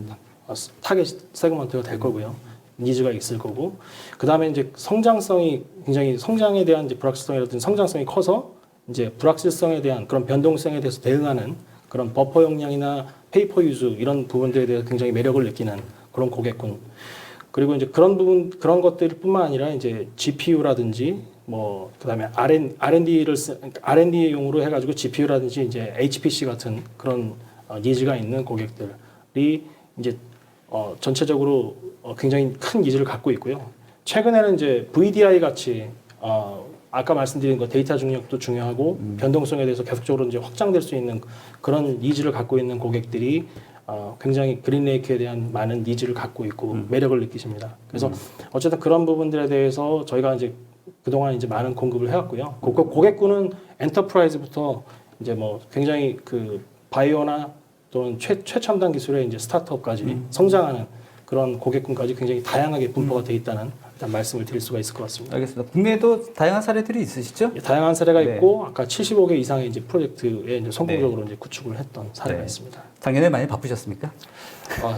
타겟 세그먼트가 될 거고요. 니즈가 있을 거고 그 다음에 이제 굉장히 성장에 대한 이제 불확실성이라든지 성장성이 커서 이제 불확실성에 대한 그런 변동성에 대해서 대응하는 그런 버퍼 용량이나 페이퍼 유즈 이런 부분들에 대해서 굉장히 매력을 느끼는 그런 고객군. 그리고 이제 그런 것들뿐만 아니라 이제 GPU라든지 뭐 그다음에 R&D용으로 해가지고 GPU라든지 이제 HPC 같은 그런 니즈가 있는 고객들이 이제 전체적으로 굉장히 큰 니즈를 갖고 있고요. 최근에는 이제 VDI 같이 아까 말씀드린 거 데이터 중력도 중요하고 변동성에 대해서 계속적으로 이제 확장될 수 있는 그런 니즈를 갖고 있는 고객들이 굉장히 그린레이크에 대한 많은 니즈를 갖고 있고 매력을 느끼십니다. 그래서 어쨌든 그런 부분들에 대해서 저희가 이제 그동안 이제 많은 공급을 해왔고요. 고객군은 엔터프라이즈부터 이제 뭐 굉장히 그 바이오나 또는 최첨단 기술의 이제 스타트업까지 성장하는 그런 고객군까지 굉장히 다양하게 분포가 돼 있다는 일단 말씀을 드릴 수가 있을 것 같습니다. 알겠습니다. 국내에도 다양한 사례들이 있으시죠? 예, 다양한 사례가 네. 있고 아까 75개 이상의 이제 프로젝트에 이제 성공적으로 네. 이제 구축을 했던 사례가 네. 있습니다. 작년에 많이 바쁘셨습니까?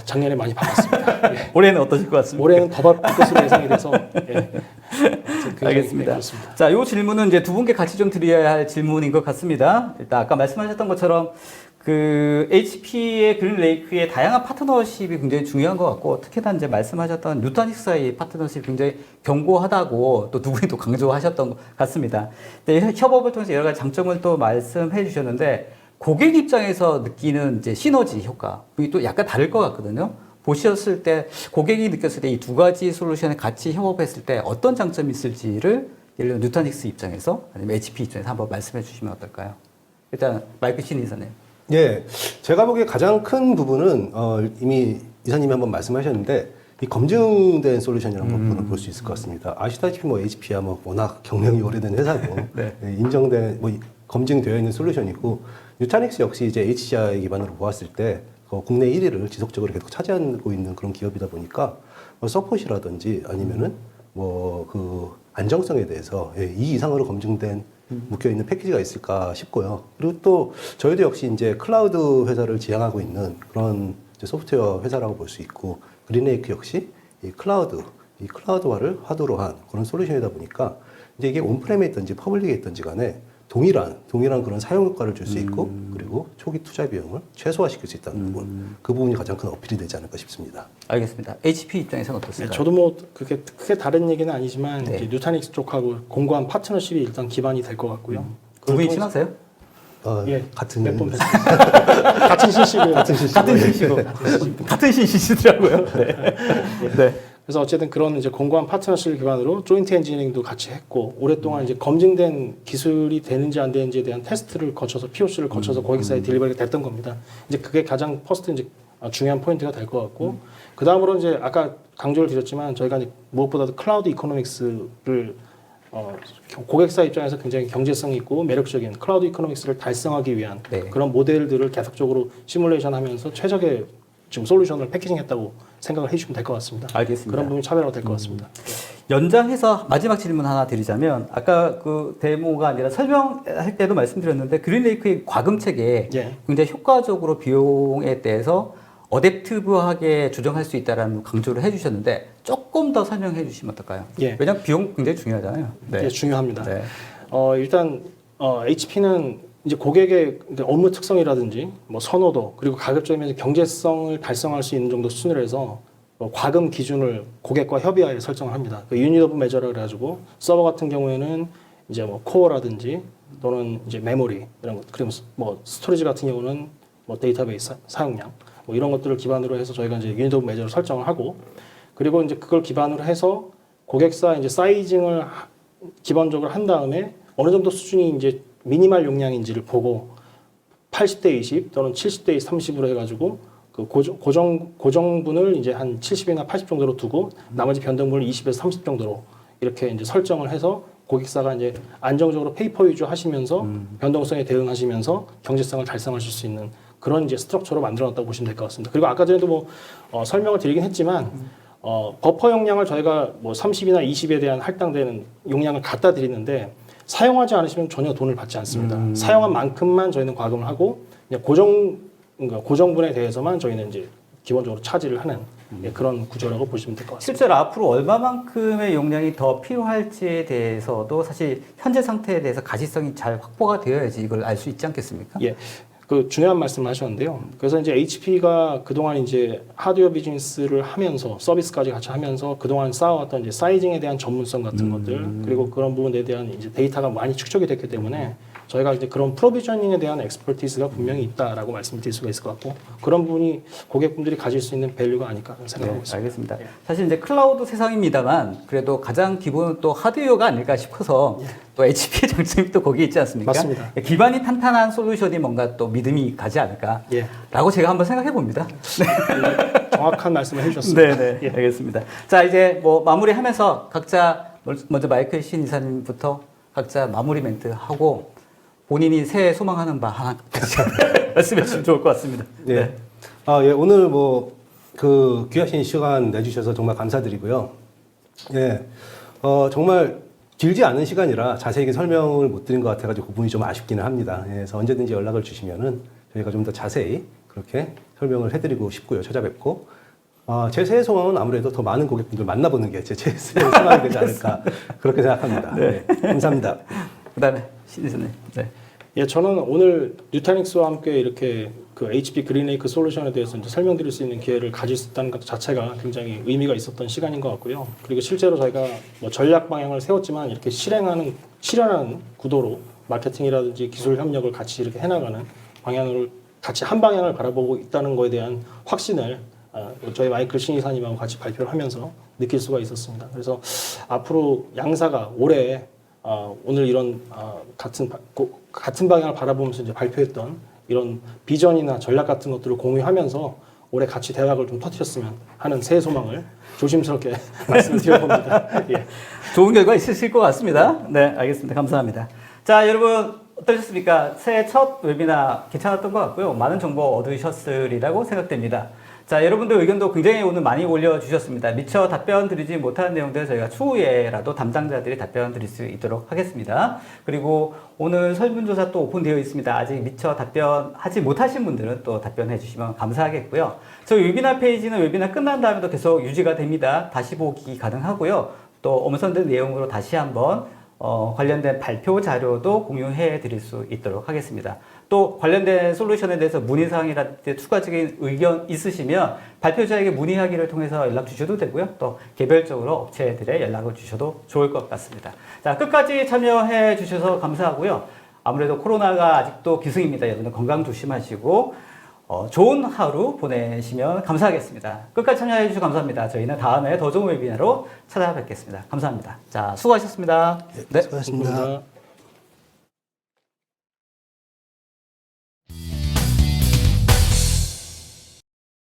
작년에 많이 바빴습니다. 예. 올해는 어떠실 것 같습니까? 올해는 더 바쁠 것으로 예상이 돼서 예. 알겠습니다. 그렇습니다. 자, 이 질문은 이제 두 분께 같이 좀 드려야 할 질문인 것 같습니다. 일단 아까 말씀하셨던 것처럼 그 HP의 그린레이크의 다양한 파트너십이 굉장히 중요한 것 같고 특히나 이제 말씀하셨던 뉴타닉스와의 파트너십이 굉장히 견고하다고 또 두 분이 또 강조하셨던 것 같습니다. 근데 협업을 통해서 여러 가지 장점을 또 말씀해 주셨는데 고객 입장에서 느끼는 이제 시너지 효과 이게 또 약간 다를 것 같거든요. 보셨을 때 고객이 느꼈을 때 이 두 가지 솔루션에 같이 협업했을 때 어떤 장점이 있을지를 예를 들어 뉴타닉스 입장에서 아니면 HP 입장에서 한번 말씀해 주시면 어떨까요? 일단 마이클 신 이사님. 예, 제가 보기에 가장 큰 부분은 이미 이사님이 한번 말씀하셨는데 이 검증된 솔루션이라는 부분을 볼 수 있을 것 같습니다. 아시다시피 뭐 HP야 뭐 워낙 경력이 오래된 회사고 네. 예, 인정된 뭐 검증되어 있는 솔루션이고 뉴타닉스 역시 이제 HCI 기반으로 보았을 때 국내 1위를 지속적으로 계속 차지하고 있는 그런 기업이다 보니까 뭐 서폿이라든지 아니면은 뭐 그 안정성에 대해서 이 이상으로 검증된 묶여 있는 패키지가 있을까 싶고요. 그리고 또 저희도 역시 이제 클라우드 회사를 지향하고 있는 그런 이제 소프트웨어 회사라고 볼 수 있고 그린레이크 역시 이 클라우드화를 화두로 한 그런 솔루션이다 보니까 이제 이게 온프렘에 있든지 퍼블릭에 있든지 간에 동일한 그런 사용 효과를 줄 수 있고 그리고 초기 투자 비용을 최소화시킬 수 있다는 부분 그 부분이 가장 큰 어필이 되지 않을까 싶습니다. 알겠습니다. HP 입장에서는 어떻습니까? 네, 저도 뭐 그게 크게 다른 얘기는 아니지만 네. 이제 뉴타닉스 쪽하고 공고한 파트너십이 일단 기반이 될 것 같고요. 두 분이 그걸 친하세요? 예, 같은 몇번 뵀습니다. 같은 신시고 같은 실시 같은 신시고 같은 신시시더라고요. 네. 네. 그래서 어쨌든 그런 이제 공고한 파트너십을 기반으로 조인트 엔지니어링도 같이 했고 오랫동안 이제 검증된 기술이 되는지 안 되는지에 대한 테스트를 거쳐서 POC를 거쳐서 고객사에 딜리버리가 됐던 겁니다. 이제 그게 가장 퍼스트 이제 중요한 포인트가 될 것 같고 그 다음으로 이제 아까 강조를 드렸지만 저희가 이제 무엇보다도 클라우드 이코노믹스를 고객사 입장에서 굉장히 경제성 있고 매력적인 클라우드 이코노믹스를 달성하기 위한 네. 그런 모델들을 계속적으로 시뮬레이션하면서 최적의 지금 솔루션을 패키징했다고 생각을 해주시면 될 것 같습니다. 알겠습니다. 그런 부분이 차별화가 될 것 같습니다. 연장해서 마지막 질문 하나 드리자면 아까 그 데모가 아니라 설명할 때도 말씀드렸는데 그린레이크의 과금 체계 예. 굉장히 효과적으로 비용에 대해서 어댑티브하게 조정할 수 있다라는 강조를 해주셨는데 조금 더 설명해 주시면 어떨까요? 예. 왜냐하면 비용 굉장히 중요하잖아요. 예, 중요합니다. 네. 일단 HP는 이제 고객의 업무 특성이라든지 뭐 선호도 그리고 가급적이면 경제성을 달성할 수 있는 정도 수준으로 해서 과금 기준을 고객과 협의하에 설정을 합니다. 그 유닛 오브 메저를 그래가지고 서버 같은 경우에는 이제 뭐 코어라든지 또는 이제 메모리 이런 것 그리고 뭐 스토리지 같은 경우는 뭐 데이터베이스 사용량 뭐 이런 것들을 기반으로 해서 저희가 이제 유닛 오브 메저를 설정을 하고 그리고 이제 그걸 기반으로 해서 고객사 이제 사이징을 기본적으로 한 다음에 어느 정도 수준이 이제 미니멀 용량인지를 보고 80대 20 또는 70대 30으로 해가지고 그 고정분을 이제 한 70이나 80 정도로 두고 나머지 변동분을 20에서 30 정도로 이렇게 이제 설정을 해서 고객사가 이제 안정적으로 페이퍼 위주 하시면서 변동성에 대응하시면서 경제성을 달성하실 수 있는 그런 이제 스트럭처로 만들어놨다고 보시면 될 것 같습니다. 그리고 아까 전에도 뭐 설명을 드리긴 했지만 버퍼 용량을 저희가 뭐 30이나 20에 대한 할당되는 용량을 갖다 드리는데 사용하지 않으시면 전혀 돈을 받지 않습니다. 사용한 만큼만 저희는 과금을 하고 그냥 고정분에 대해서만 저희는 이제 기본적으로 차지를 하는 그런 구조라고 보시면 될 것 같습니다. 실제로 앞으로 얼마만큼의 용량이 더 필요할지에 대해서도 사실 현재 상태에 대해서 가시성이 잘 확보가 되어야지 이걸 알 수 있지 않겠습니까? 예. 그 중요한 말씀을 하셨는데요. 그래서 이제 HP가 그동안 이제 하드웨어 비즈니스를 하면서 서비스까지 같이 하면서 그동안 쌓아왔던 이제 사이징에 대한 전문성 같은 것들 그리고 그런 부분에 대한 이제 데이터가 많이 축적이 됐기 때문에 저희가 이제 그런 프로비저닝에 대한 엑스퍼티스가 분명히 있다라고 말씀드릴 수가 있을 것 같고 그런 부분이 고객분들이 가질 수 있는 밸류가 아닐까 생각하고 있습니다. 알겠습니다. 사실 이제 클라우드 세상입니다만 그래도 가장 기본은 또 하드웨어가 아닐까 싶어서 또 HP의 장점이 또 거기에 있지 않습니까? 맞습니다. 기반이 탄탄한 솔루션이 뭔가 또 믿음이 가지 않을까라고 제가 한번 생각해 봅니다. 정확한 말씀을 해주셨습니다. 네네. 알겠습니다. 자 이제 뭐 마무리하면서 각자 먼저 마이클 신 이사님부터 각자 마무리 멘트 하고 본인이 새해 소망하는 바 하나 말씀해 주시면 좋을 것 같습니다. 네. 예, 오늘 뭐 그 귀하신 시간 내주셔서 정말 감사드리고요. 예, 정말 길지 않은 시간이라 자세하게 설명을 못 드린 것 같아가지고 그 부분이 좀 아쉽기는 합니다. 예, 그래서 언제든지 연락을 주시면은 저희가 좀 더 자세히 그렇게 설명을 해드리고 싶고요. 찾아뵙고. 제 새해 소망은 아무래도 더 많은 고객분들 만나보는 게 제 새해 소망이 되지 않을까 그렇게 생각합니다. 네. 감사합니다. 그다음에 신 이사님. 네. 예, 저는 오늘 뉴타닉스와 함께 이렇게 그 HP 그린레이크 솔루션에 대해서 이제 설명드릴 수 있는 기회를 가질 수 있다는 것 자체가 굉장히 의미가 있었던 시간인 것 같고요. 그리고 실제로 저희가 뭐 전략 방향을 세웠지만 이렇게 실현하는 구도로 마케팅이라든지 기술 협력을 같이 이렇게 해나가는 방향을 같이 한 방향을 바라보고 있다는 것에 대한 확신을 저희 마이클 신이사님하고 같이 발표를 하면서 느낄 수가 있었습니다. 그래서 앞으로 양사가 올해 오늘 이런 같은 방향을 바라보면서 이제 발표했던 이런 비전이나 전략 같은 것들을 공유하면서 올해 같이 대박을 좀 터뜨렸으면 하는 새해 소망을 조심스럽게 말씀을 드려봅니다. 예. 좋은 결과 있으실 것 같습니다. 네, 알겠습니다. 감사합니다. 자, 여러분 어떠셨습니까? 새해 첫 웨비나 괜찮았던 것 같고요. 많은 정보 얻으셨으리라고 생각됩니다. 자, 여러분들 의견도 굉장히 오늘 많이 올려주셨습니다. 미처 답변 드리지 못한 내용들 저희가 추후에라도 담당자들이 답변 드릴 수 있도록 하겠습니다. 그리고 오늘 설문조사 또 오픈되어 있습니다. 아직 미처 답변하지 못하신 분들은 또 답변해 주시면 감사하겠고요. 저희 웨비나 페이지는 웨비나 끝난 다음에도 계속 유지가 됩니다. 다시 보기 가능하고요. 또 엄선된 내용으로 다시 한번 관련된 발표 자료도 공유해 드릴 수 있도록 하겠습니다. 또 관련된 솔루션에 대해서 문의사항이라든지 추가적인 의견 있으시면 발표자에게 문의하기를 통해서 연락 주셔도 되고요. 또 개별적으로 업체들에 연락을 주셔도 좋을 것 같습니다. 자, 끝까지 참여해 주셔서 감사하고요. 아무래도 코로나가 아직도 기승입니다. 여러분들 건강 조심하시고 좋은 하루 보내시면 감사하겠습니다. 끝까지 참여해 주셔서 감사합니다. 저희는 다음에 더 좋은 웨비나로 찾아뵙겠습니다. 감사합니다. 자, 수고하셨습니다. 네, 수고하셨습니다. 감사합니다.